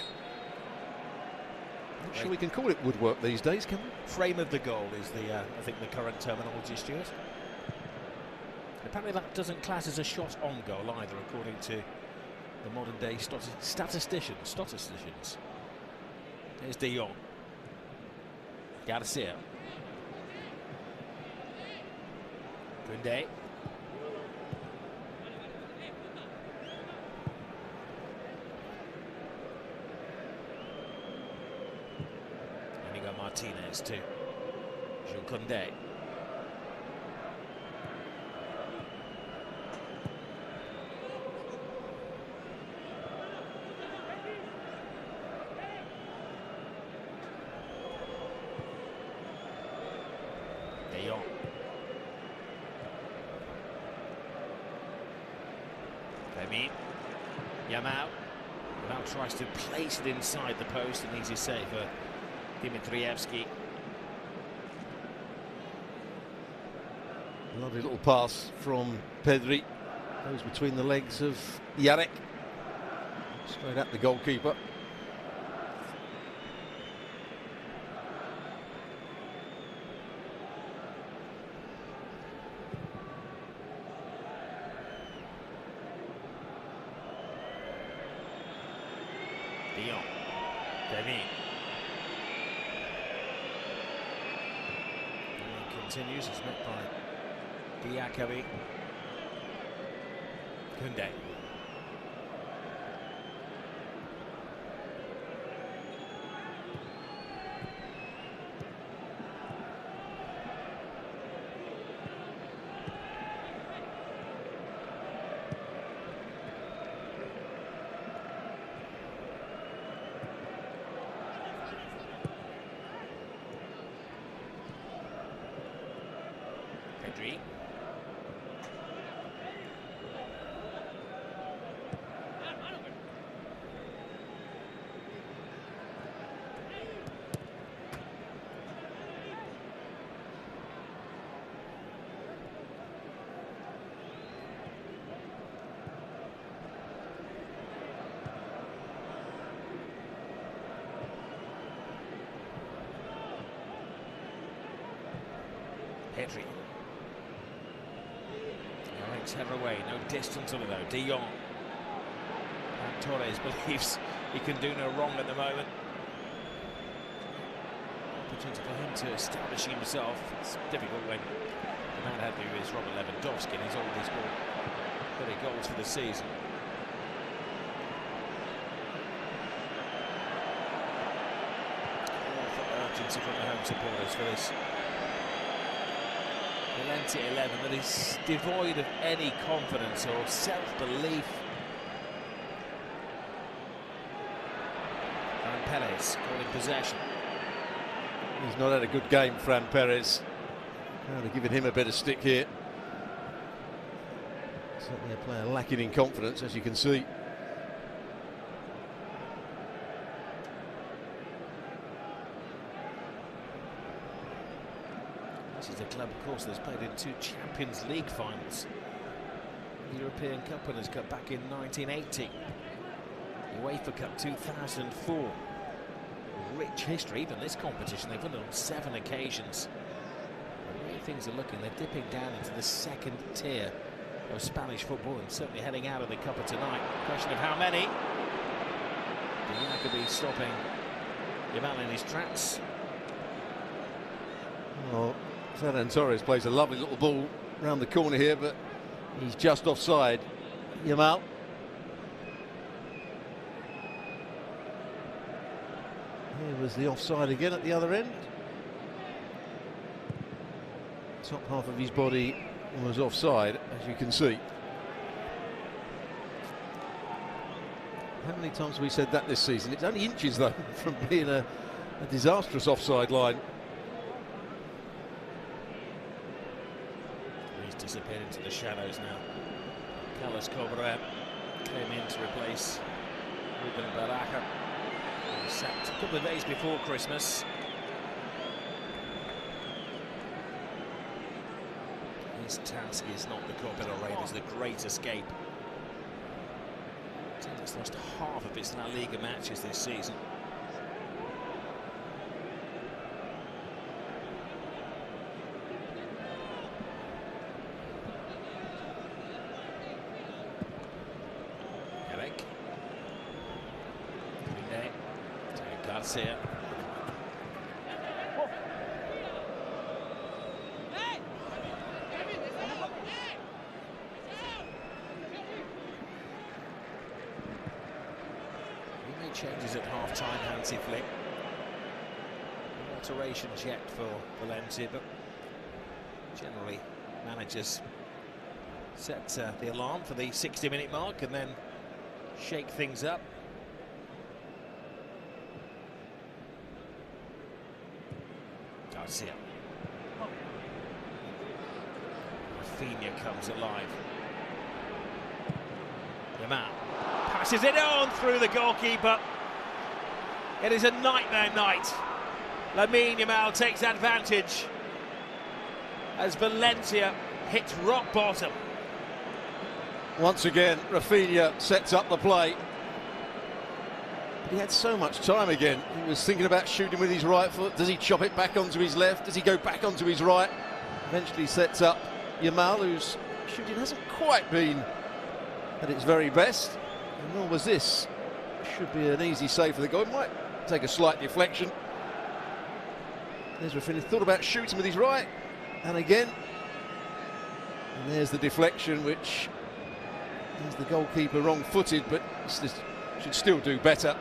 Not sure we can call it woodwork these days, can we? Frame of the goal is the, I think, the current terminology, Stuart. Apparently that doesn't class as a shot on goal either, according to the modern day statisticians. Here's De Jong. Garcia. Koundé. Martinez to Jules Koundé. De Jong. Yamal. Yamal tries to place it inside the post and easy save for Dimitrievski. Lovely little pass from Pedri. Goes between the legs of Yarek. Straight at the goalkeeper. De Jong. Continues, it's met by Diakabi. Koundé. Pedri. Pedri. Alex header away, no distance on it though. De Jong. And Torres believes he can do no wrong at the moment. Opportunity for him to establish himself. It's difficult when the man had to is Robert Lewandowski and he's already scored 30 goals for the season. Urgency from the home supporters for this Valencia 11 that is devoid of any confidence or self-belief. And Perez calling possession. He's not had a good game, Fran Perez. Kind of giving him a bit of stick here. Certainly a player lacking in confidence, as you can see. This is a club, of course, that's played in 2 Champions League finals. The European Cup Winners' Cup back in 1980. The UEFA Cup 2004. Rich history, even this competition. They've won it on 7 occasions. The way things are looking, they're dipping down into the 2nd tier of Spanish football and certainly heading out of the Copa tonight. Question of how many. Could be stopping Yamal in his tracks. Well, Ferran Torres plays a lovely little ball round the corner here, but he's just offside. Yamal. Here was the offside again at the other end. Top half of his body was offside, as you can see. How many times have we said that this season? It's only inches, though, from being a disastrous offside line. He's disappeared into the shadows now. Carlos Corberán came in to replace Ruben Barca. He was sacked a couple of days before Christmas. His task is not the Copa del Rey, it's the Great Escape. The team that's lost half of its La Liga matches this season. Eric. Garcia. Changes at half-time, Hansi Flick. No alterations yet for Valencia, but generally managers set the alarm for the 60-minute mark and then shake things up. Garcia. Rafinha comes alive. Yamal passes it on through the goalkeeper. It is a nightmare night. Lamine Yamal takes advantage as Valencia hits rock bottom. Once again, Rafinha sets up the play. But he had so much time again. He was thinking about shooting with his right foot. Does he chop it back onto his left? Does he go back onto his right? Eventually sets up Yamal, whose shooting hasn't quite been at its very best. And nor was this. Should be an easy save for the goal. It might take a slight deflection. There's Rafinha, thought about shooting with his right, and again. And there's the deflection, which is the goalkeeper wrong-footed, but this should still do better.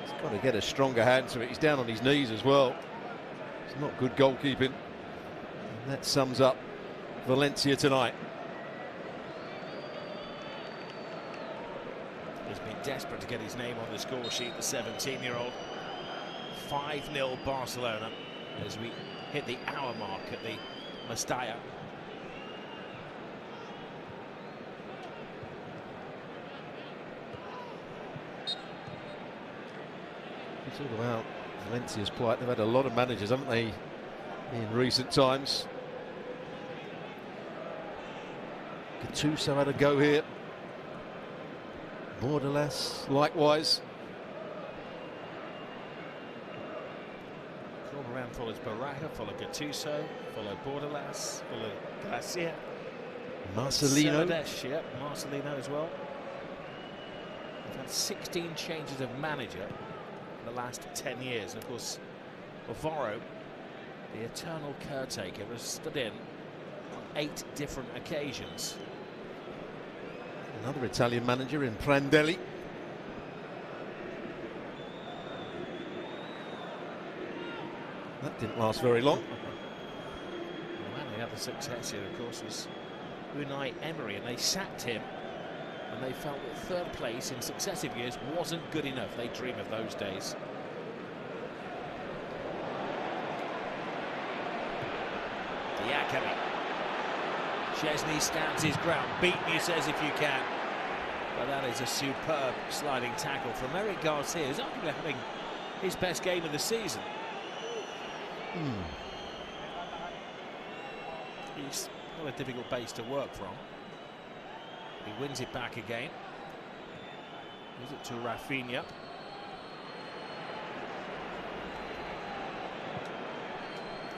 He's got to get a stronger hand to it. He's down on his knees as well. It's not good goalkeeping. And that sums up Valencia tonight. He's been desperate to get his name on the score sheet, the 17-year-old. 5-0 Barcelona as we hit the hour mark at the Mestalla. You talk about Valencia's plight. They've had a lot of managers, haven't they, in recent times. Gattuso had a go here. Bordalas, likewise. Corberán follows Barca, follow Gattuso, follow Bordalas, follow Garcia. Marcelino. Yeah, Marcelino as well. We've had 16 changes of manager in the last 10 years. And of course, Alvaro, the eternal caretaker, has stood in on 8 different occasions. Another Italian manager in Prandelli. That didn't last very long. The man who had the success here, of course, was Unai Emery, and they sacked him and they felt that third place in successive years wasn't good enough. They dream of those days. Diakami. Chesney stands his ground. Beat me, says, if you can. But that is a superb sliding tackle from Eric Garcia, who's arguably having his best game of the season. He's not a difficult base to work from. He wins it back again. Gives it to Rafinha.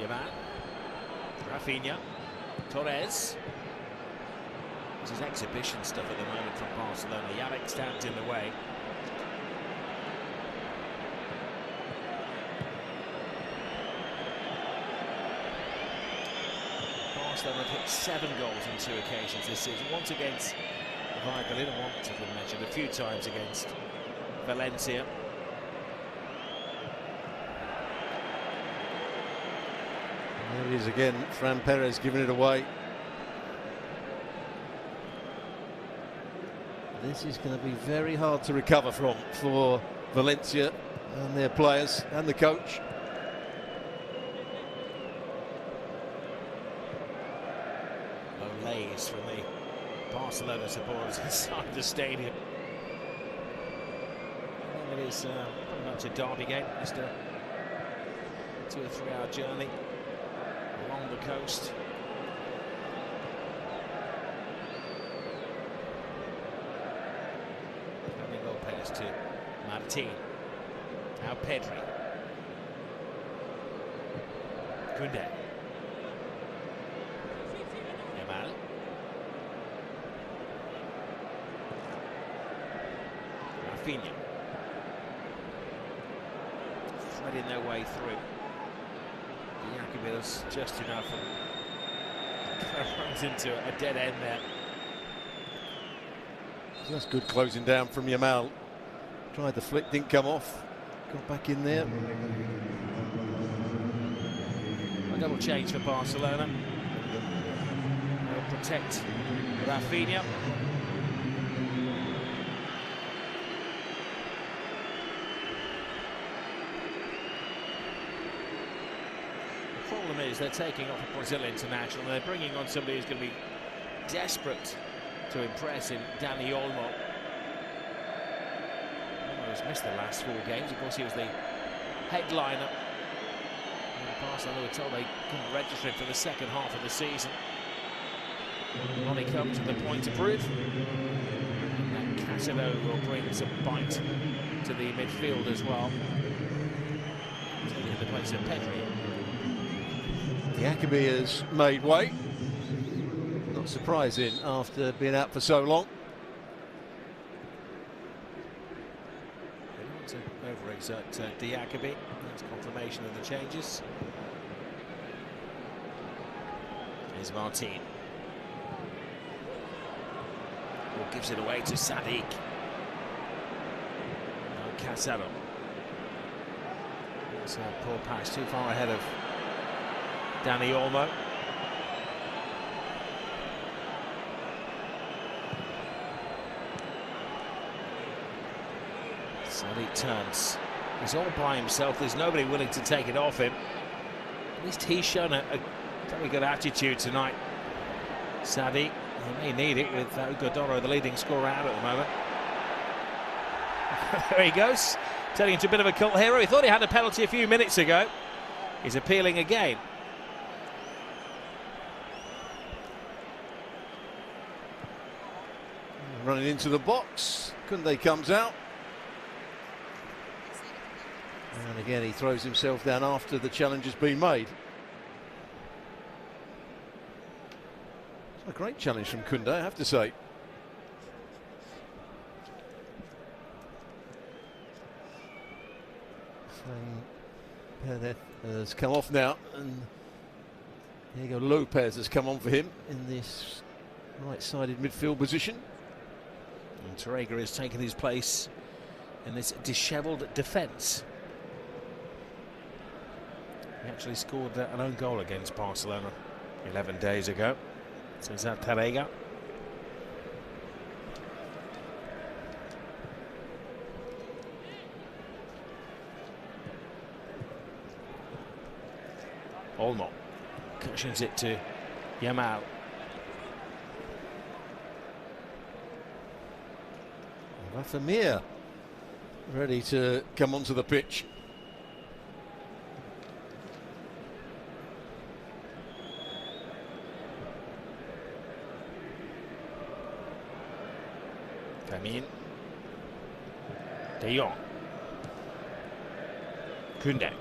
Yaman. Rafinha. Torres. This is exhibition stuff at the moment from Barcelona. Yannick stands in the way. Barcelona have hit 7 goals on 2 occasions this season. Once against Valladolid and once, as we mentioned, a few times against Valencia. There he is again, Fran Perez giving it away. This is going to be very hard to recover from for Valencia and their players and the coach. Olays from the Barcelona supporters inside the stadium. It is pretty much a derby game, just a 2 or 3 hour journey along the coast. Lopez to Martin. Now Pedri. Koundé. Yamal. Rafinha. Threading their way through. Diakami just enough and runs into a dead end there. That's good closing down from Yamal. Tried the flick, didn't come off. Got back in there. A double change for Barcelona. They'll protect Rafinha. The problem is they're taking off a Brazil international. They're bringing on somebody who's going to be desperate to impress in Dani Olmo. Almost missed the last 4 games. Of course, he was the headliner. And Barcelona were told they couldn't register him for the second half of the season. On he comes with a point to prove. And Casado will bring some bite to the midfield as well. In the place of Pedri. Diakami has made way. Not surprising after being out for so long. They don't want to overexert Diakami. That's confirmation of the changes. Here's Martin. Who gives it away to Sadiq. Now Casado. It's a poor pass, too far ahead of Dani Olmo. Sadiq turns. He's all by himself. There's nobody willing to take it off him. At least he's shown a very good attitude tonight. Sadiq, he may need it with Ugodoro, the leading scorer, out at the moment. There he goes, turning into a bit of a cult hero. He thought he had a penalty a few minutes ago. He's appealing again. Running into the box. Koundé comes out. And again, he throws himself down after the challenge has been made. It's a great challenge from Koundé, I have to say. Perez has come off now, and Diego Lopez has come on for him in this right-sided midfield position. And Torreira has taken his place in this dishevelled defence. He actually scored an own goal against Barcelona 11 days ago. So is that Torreira? Olmo cushions it to Yamal. Rafa ready to come onto the pitch. Famin. De Jong. Koundé.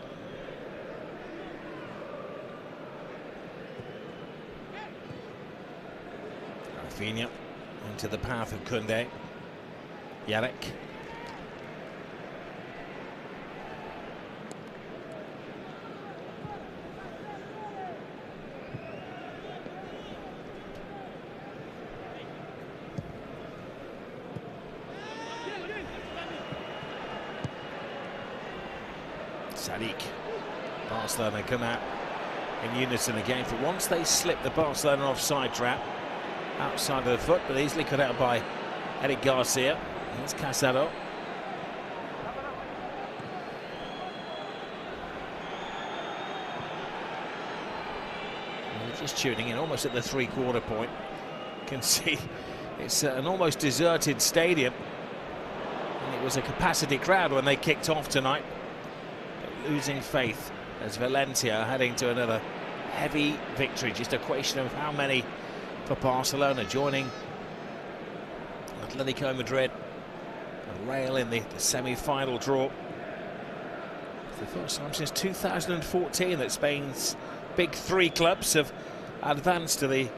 Rafinha into the path of Koundé. Yarek. Sadiq. Barcelona come out in unison again. For once they slip the Barcelona offside trap outside of the foot, but easily cut out by Eric Garcia. Here's Casado. We're just tuning in almost at the three-quarter point. You can see it's an almost deserted stadium. And it was a capacity crowd when they kicked off tonight. But losing faith as Valencia are heading to another heavy victory. Just a question of how many for Barcelona, joining Atletico Madrid and Real in the semi-final draw. It's the first time since 2014 that Spain's big three clubs have advanced to the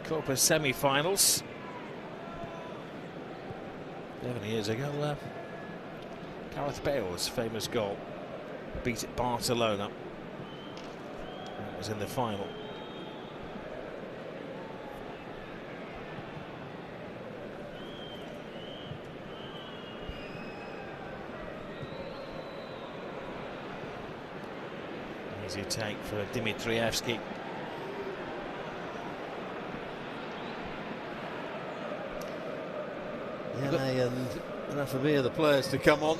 Copa semi-finals. 11 years ago, Gareth Bale's famous goal beat Barcelona. That was in the final. Easy take for Dimitrievski. Yane and Rafa the players to come on.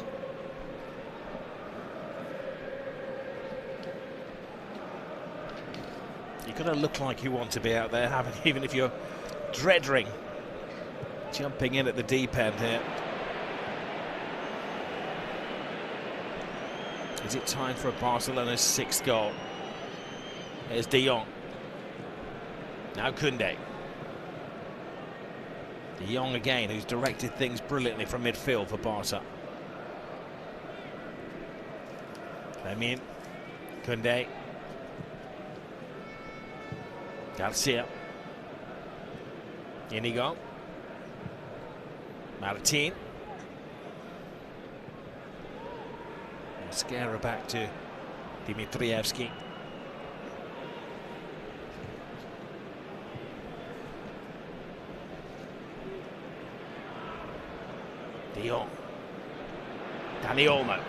You've got to look like you want to be out there, even if you're dreading jumping in at the deep end here. Is it time for Barcelona's sixth goal? Here's De Jong. Now Koundé. De Jong again, who's directed things brilliantly from midfield for Barca. Famin. Koundé. Garcia. Inigo. Martin. Scare back to Dimitrievski. De Jong. Dani Olmo.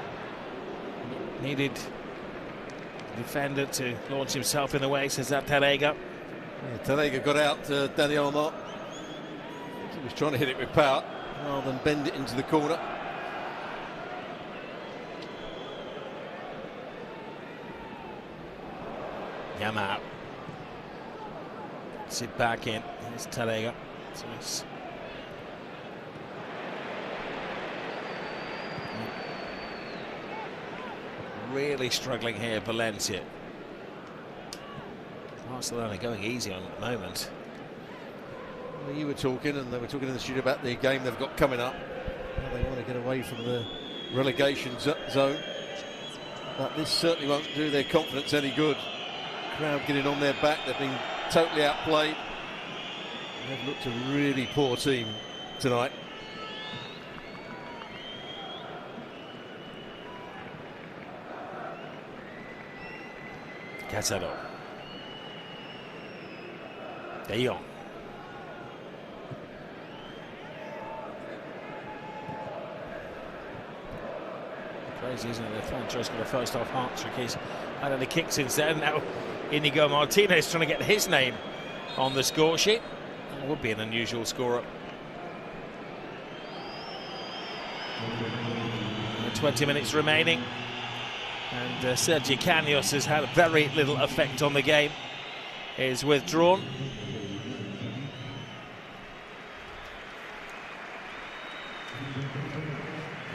Needed the defender to launch himself in the way, says that Tarega. Yeah, Tarega got out to Dani Olmo. He was trying to hit it with power rather than bend it into the corner. Yamal. Sit back in. Here's Tarega. So it's really struggling here, Valencia. Barcelona going easy on at the moment. Well, you were talking, and they were talking in the studio about the game they've got coming up. Well, they want to get away from the relegation zone, but this certainly won't do their confidence any good. Crowd getting on their back. They've been totally outplayed. They've looked a really poor team tonight. Casado. De Jong. Crazy, isn't it? The Franco's got a first half hat-trick. He's had any kicks since then. Now Inigo Martinez trying to get his name on the score sheet. That would be an unusual scorer. 20 minutes remaining. And Sergio Caños has had very little effect on the game. Is withdrawn.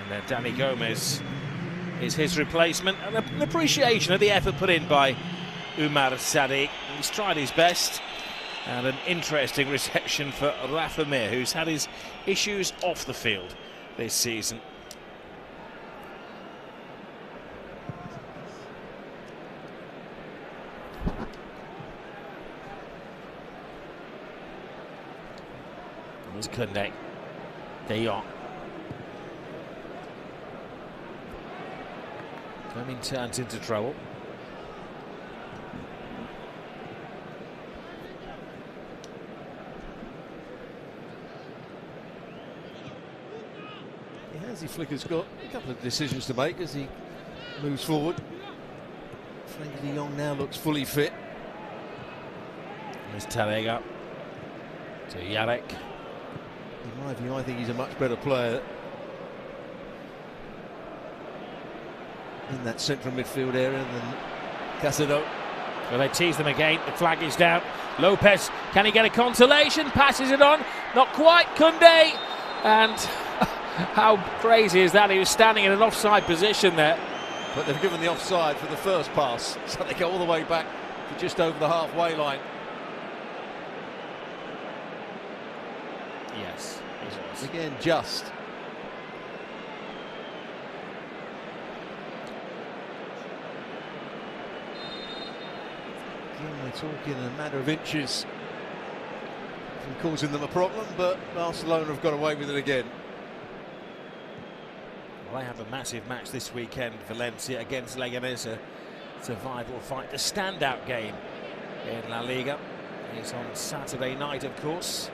And then Dani Gomez is his replacement, and an appreciation of the effort put in by Umar Sadiq. He's tried his best, and an interesting reception for Rafa Mir, who's had his issues off the field this season. There's Koundé, De Jong. Coming turns into trouble. Hansi Flicker's got a couple of decisions to make as he moves forward. Frenkie de Jong now looks fully fit. There's Tarega to Jarek. In my view, I think he's a much better player in that central midfield area than Caicedo. Well, they tease them again. The flag is down. Lopez, can he get a consolation? Passes it on. Not quite. Koundé. And how crazy is that? He was standing in an offside position there. But they've given the offside for the first pass, so they go all the way back to just over the halfway line. Yes, it was. Again, just. Again, we're talking a matter of inches from causing them a problem, but Barcelona have got away with it again. Well, they have a massive match this weekend, Valencia against Leganés. It's a vital fight. The standout game in La Liga is on Saturday night, of course.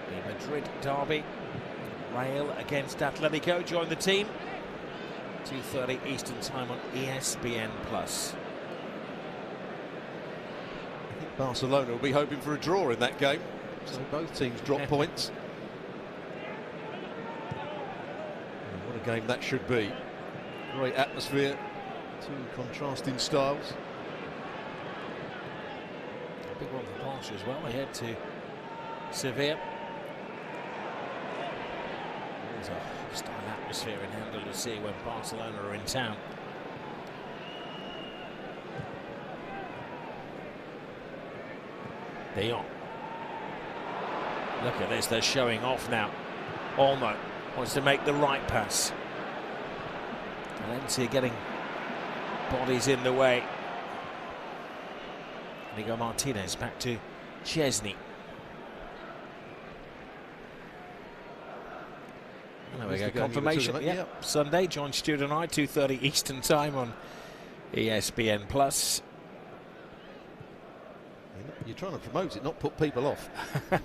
The Madrid derby. Real against Atletico. Join the team. 2:30 Eastern time on ESPN+. I think Barcelona will be hoping for a draw in that game. So both teams drop points. And what a game that should be. Great atmosphere. Two contrasting styles. A big one for Barca as well. They head to Sevilla. There's a hostile atmosphere in Andalusia when Barcelona are in town. De Jong. Look at this, they're showing off now. Olmo wants to make the right pass. Valencia getting bodies in the way. Inigo Martinez back to Chesney. There we go, confirmation. Yep. Sunday, John Stewart and I, 2:30 Eastern time on ESPN+. You're trying to promote it, not put people off. I'm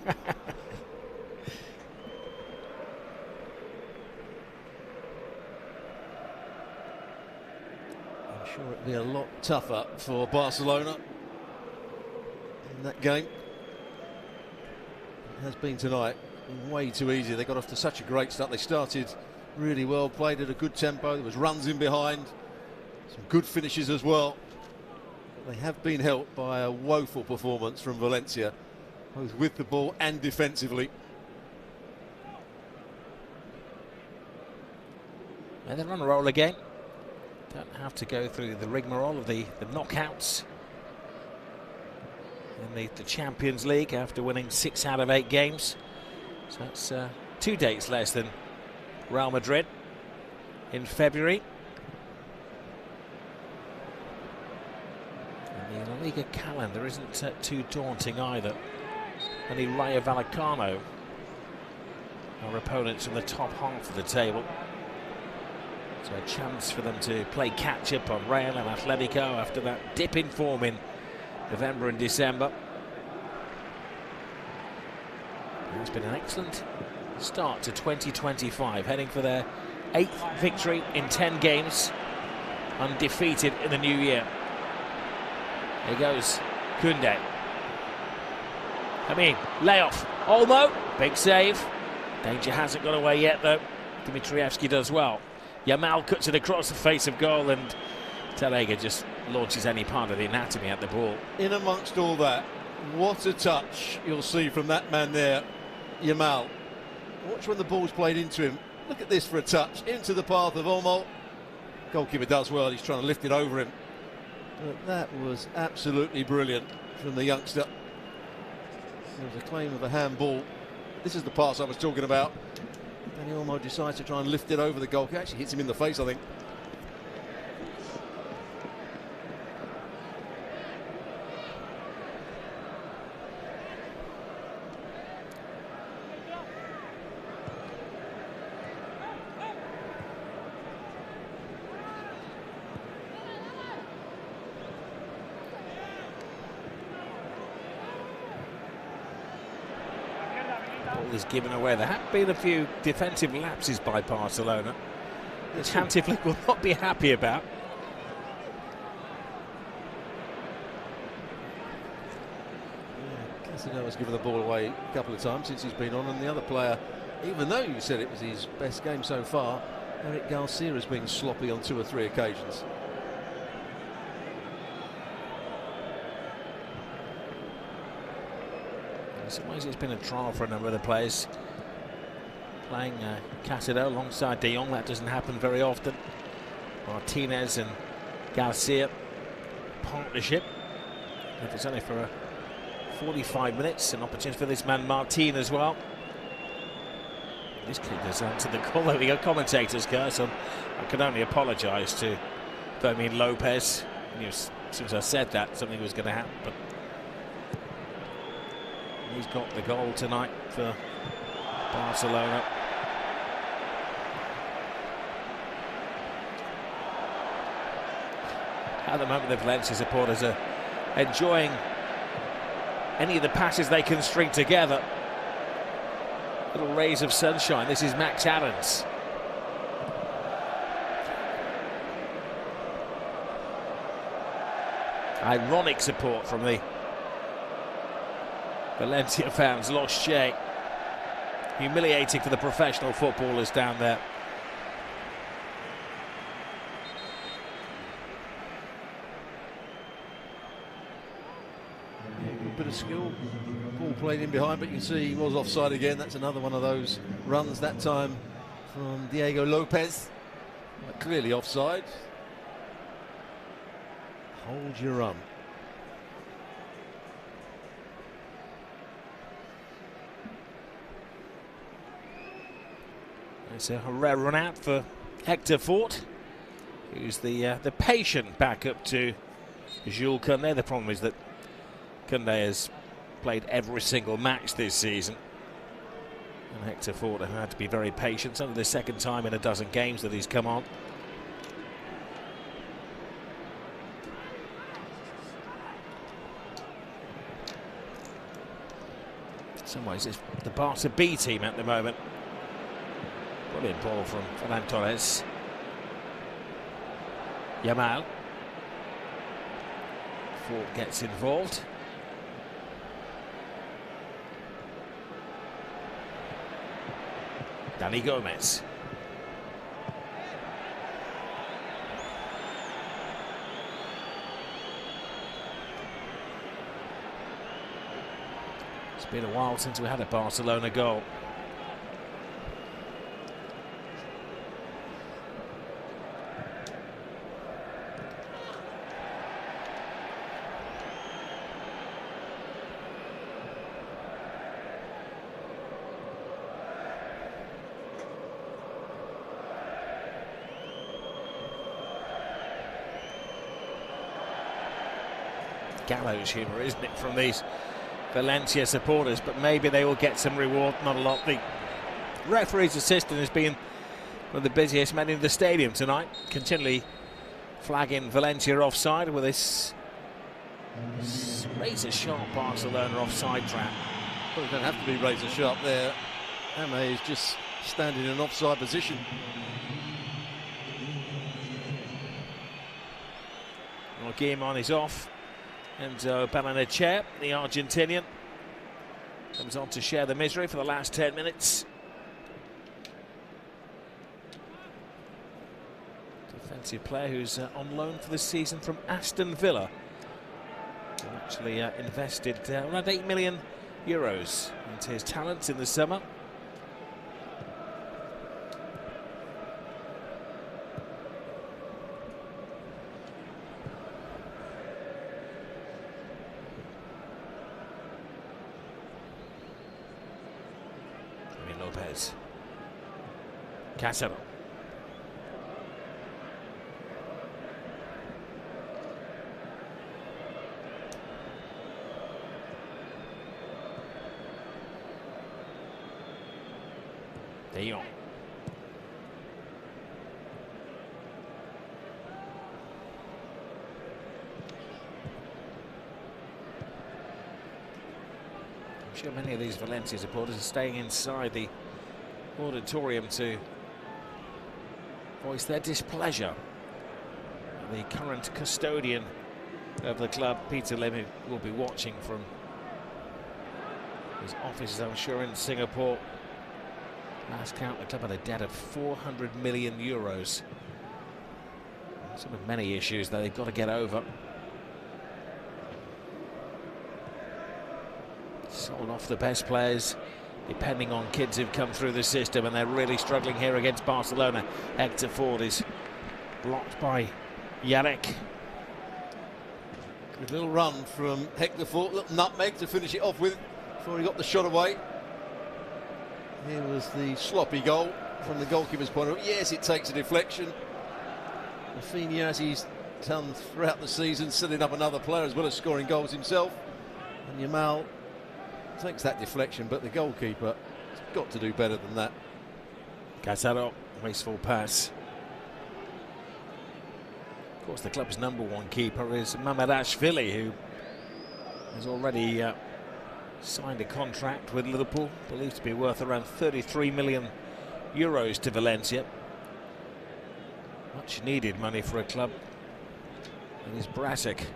sure it'll be a lot tougher for Barcelona in that game. It has been tonight. Way too easy. They got off to such a great start. They started really well, played at a good tempo. There was runs in behind, some good finishes as well. But they have been helped by a woeful performance from Valencia, both with the ball and defensively. And they're on a roll again. Don't have to go through the rigmarole of the knockouts in the Champions League after winning 6 out of 8 games. So that's 2 dates less than Real Madrid in February. And the La Liga calendar isn't too daunting either. Only Rayo Vallecano are opponents in the top half of the table. So a chance for them to play catch-up on Real and Atletico after that dip in form in November and December. It's been an excellent start to 2025, heading for their 8th victory in 10 games, undefeated in the new year. Here goes Koundé. Layoff. Olmo, big save. Danger hasn't got away yet though. Dimitrievski does well. Yamal cuts it across the face of goal, and Delrey just launches any part of the anatomy at the ball. In amongst all that, what a touch you'll see from that man there, Yamal. Watch when the ball's played into him. Look at this for a touch, into the path of Olmo. Goalkeeper does well, he's trying to lift it over him. But that was absolutely brilliant from the youngster. There was a claim of a handball. This is the pass I was talking about. Danny Olmo decides to try and lift it over the goalkeeper. Actually hits him in the face, I think. Is given away. There have been a few defensive lapses by Barcelona, which Hansi Flick will not be happy about. Yeah, Casino has given the ball away a couple of times since he's been on, and the other player, even though you said it was his best game so far, Eric Garcia has been sloppy on 2 or 3 occasions. In some ways it's been a trial for a number of the players. Playing Casino alongside De Jong, that doesn't happen very often. Martinez and Garcia partnership. If it's only for 45 minutes, an opportunity for this man Martin as well. This kid has answered the call. There we go, commentators curse. I can only apologise to Fermin Lopez. As soon as I said that, something was going to happen. But he's got the goal tonight for Barcelona. At the moment, the Valencia supporters are enjoying any of the passes they can string together. Little rays of sunshine. This is Max Aarons. Ironic support from the Valencia fans. Lost Jay. Humiliating for the professional footballers down there. A bit of skill. Ball played in behind, but you can see he was offside again. That's another one of those runs, that time from Diego Lopez. Clearly offside. Hold your run. It's a rare run out for Hector Fort, who's the patient backup to Jules Koundé. The problem is that Koundé has played every single match this season, and Hector Fort has had to be very patient. It's only the second time in a dozen games that he's come on. In some ways, it's the Barca B team at the moment. Brilliant ball from Ferran Torres. Yamal. Fort gets involved. Dani Gomez. It's been a while since we had a Barcelona goal. Gallows humour, isn't it, from these Valencia supporters? But maybe they will get some reward. Not a lot. The referee's assistant has been one of the busiest men in the stadium tonight, continually flagging Valencia offside with this razor sharp Barcelona offside trap. Well, it don't have to be razor sharp there. Ame is just standing in an offside position. Well, Guillemon is off. Enzo Belanechea, the Argentinian, comes on to share the misery for the last 10 minutes. Defensive player who's on loan for this season from Aston Villa. Who actually invested around €8 million into his talents in the summer. Lopez. Casero. De Jong. I'm sure many of these Valencia supporters are staying inside the auditorium to voice their displeasure. The current custodian of the club, Peter Lim, will be watching from his offices, I'm sure, in Singapore. Last count, the club had a debt of €400 million. Sort of many issues that they've got to get over. Sold off the best players, depending on kids who've come through the system, and they're really struggling here against Barcelona. Hector Ford is blocked by Yannick. Good little run from Hector Ford, little nutmeg to finish it off with before he got the shot away. Here was the sloppy goal from the goalkeeper's point of view. Yes, it takes a deflection. Rafinha, as he's done throughout the season, setting up another player as well as scoring goals himself. And Yamal takes that deflection, but the goalkeeper has got to do better than that. Casero, wasteful pass. Of course, the club's #1 keeper is Mamardashvili, who has already signed a contract with Liverpool, believed to be worth around €33 million to Valencia. Much needed money for a club that is brassic.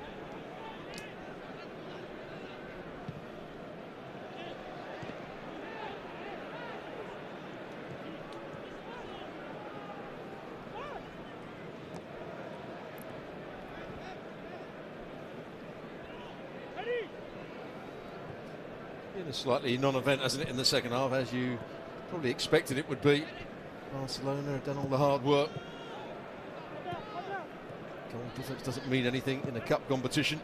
Been a slightly non-event, hasn't it, in the second half, as you probably expected it would be. Barcelona have done all the hard work. Goal difference doesn't mean anything in a cup competition.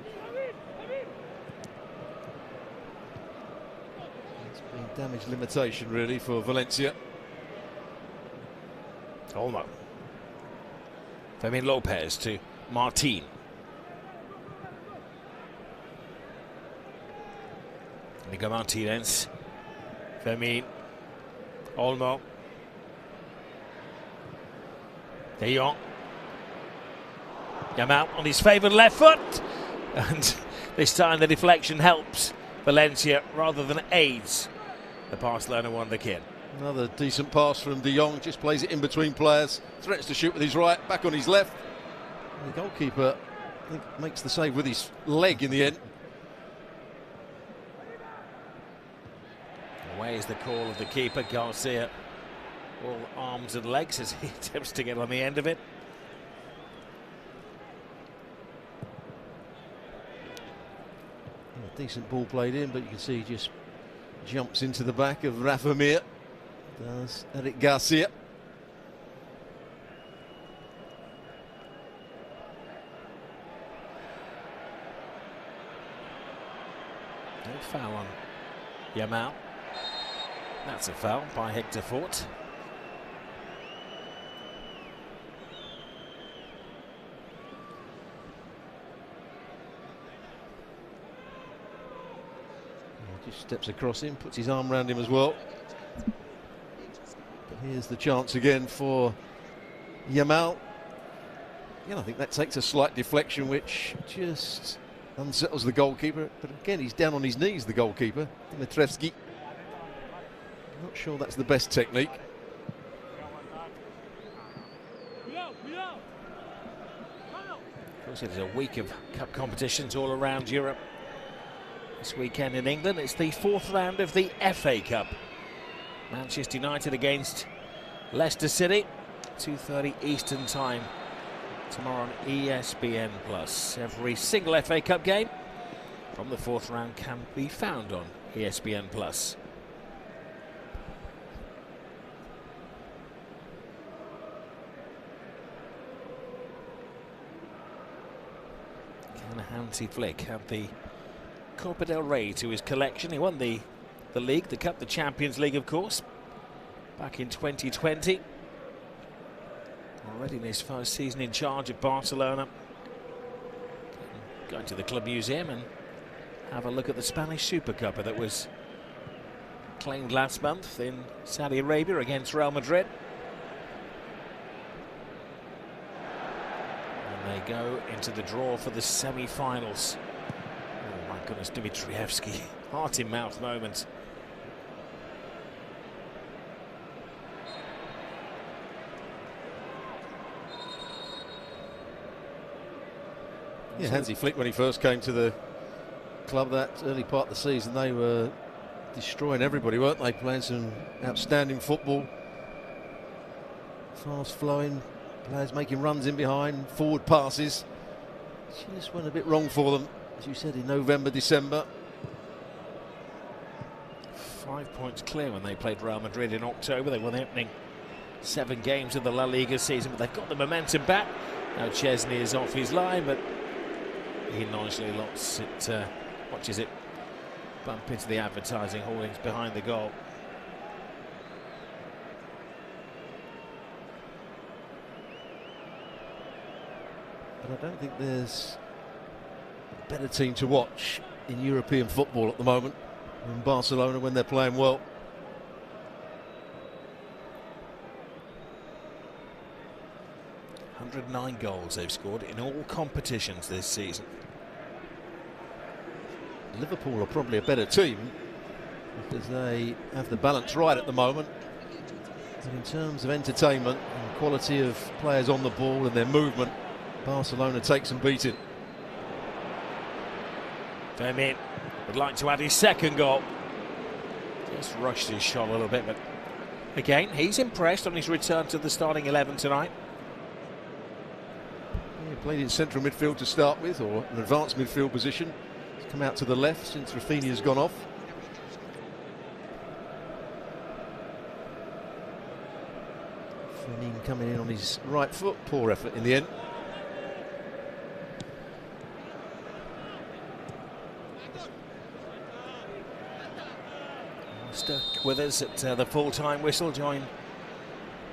It's been damage limitation, really, for Valencia. Olmo. Fermin Lopez to Martin. Nico Martinez. Fermin. Olmo. De Jong. Yamal on his favoured left foot. And this time the deflection helps Valencia rather than aids the Barcelona wonder kid. Another decent pass from De Jong, just plays it in between players, threatens to shoot with his right, back on his left. And the goalkeeper, I think, makes the save with his leg in the end. Away is the call of the keeper, Garcia. All arms and legs as he attempts to get on the end of it. A decent ball played in, but you can see he just jumps into the back of Rafa Mir. Does Eric Garcia. No foul on Yamal. That's a foul by Hector Ford. He just steps across him, puts his arm around him as well. But here's the chance again for Yamal. Yeah, I think that takes a slight deflection, which just unsettles the goalkeeper. But again, he's down on his knees, the goalkeeper, Dimitrevski. Not sure that's the best technique. Of course, it is a week of cup competitions all around Europe. This weekend in England, it's the 4th round of the FA Cup. Manchester United against Leicester City, 2:30 Eastern time tomorrow on ESPN+. Every single FA Cup game from the fourth round can be found on ESPN+. Can Hansi Flick have the Copa Delrey to his collection? He won the league, the Cup, the Champions League, of course, back in 2020. Already in his first season in charge of Barcelona. Going to the Club Museum and have a look at the Spanish Super Cup that was claimed last month in Saudi Arabia against Real Madrid. And they go into the draw for the semi-finals. Oh my goodness, Dimitrievski, heart in mouth moment. Yeah, Hansi Flick, when he first came to the club that early part of the season, they were destroying everybody, weren't they? Playing some outstanding football, fast flowing, players making runs in behind, forward passes. She just went a bit wrong for them, as you said, in November, December. 5 points clear when they played Real Madrid in October. They won the opening 7 games of the La Liga season, but they've got the momentum back. Now Chesney is off his line, but he noisily watches it bump into the advertising hoardings behind the goal. But I don't think there's a better team to watch in European football at the moment than Barcelona when they're playing well. .109 goals they've scored in all competitions this season. Liverpool are probably a better team because they have the balance right at the moment. But in terms of entertainment and quality of players on the ball and their movement, Barcelona takes some beating. Firmin would like to add his second goal. Just rushed his shot a little bit, but again, he's impressed on his return to the starting 11 tonight. He played in central midfield to start with, or an advanced midfield position. He's come out to the left since Rafinha's gone off. Firmin coming in on his right foot, poor effort in the end. Stuck with us at the full-time whistle. Join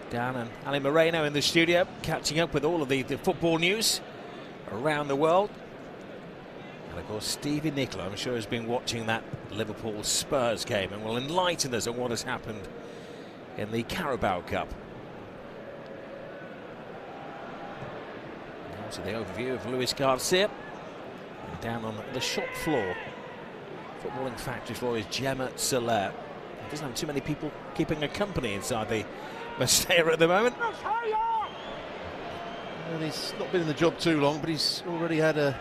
Dan and Ali Moreno in the studio, catching up with all of the football news around the world. And of course, Stevie Nicola, I'm sure, has been watching that Liverpool Spurs game and will enlighten us on what has happened in the Carabao Cup. And also the overview of Luis Garcia. And down on the shop floor, footballing factory floor, is Gemma Soler. He doesn't have too many people keeping her company inside the Mestalla at the moment. Well, he's not been in the job too long, but he's already had a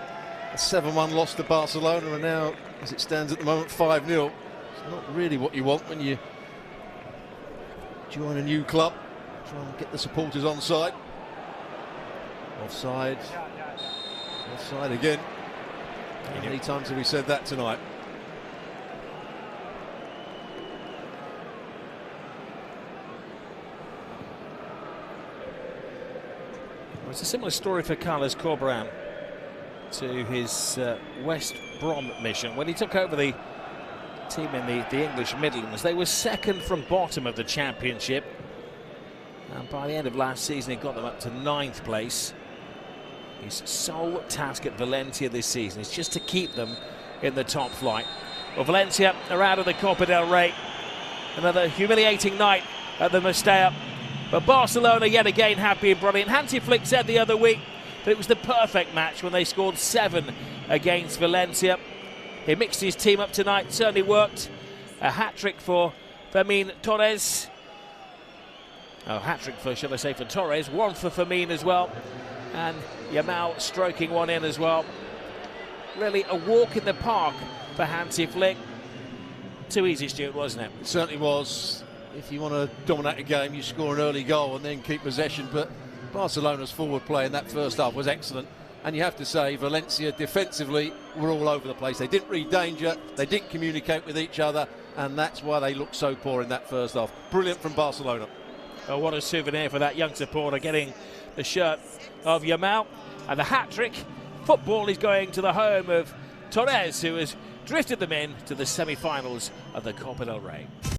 7-1 loss to Barcelona, and now, as it stands at the moment, 5-0. It's not really what you want when you join a new club. Try and get the supporters on side. Offside. Offside again. How many times have we said that tonight? It's a similar story for Carlos Corberán to his West Brom mission. When he took over the team in the English Midlands, they were second from bottom of the Championship. And by the end of last season, he got them up to 9th place. His sole task at Valencia this season is just to keep them in the top flight. Well, Valencia are out of the Copa del Rey. Another humiliating night at the Mestalla. But Barcelona yet again happy and brilliant. Hansi Flick said the other week that it was the perfect match when they scored 7 against Valencia. He mixed his team up tonight, certainly worked. A hat-trick for Fermin Torres. Oh, hat-trick for, shall I say, for Torres. 1 for Fermin as well. And Yamal stroking one in as well. Really a walk in the park for Hansi Flick. Too easy, Stuart, wasn't it? It certainly was. if you want to dominate a game, you score an early goal and then keep possession. But Barcelona's forward play in that first half was excellent. And you have to say, Valencia defensively were all over the place. They didn't read danger, they didn't communicate with each other, and that's why they looked so poor in that first half. Brilliant from Barcelona. Oh, what a souvenir for that young supporter, getting the shirt of Yamal. And the hat-trick. Football is going to the home of Torres, who has drifted them in to the semi-finals of the Copa del Rey.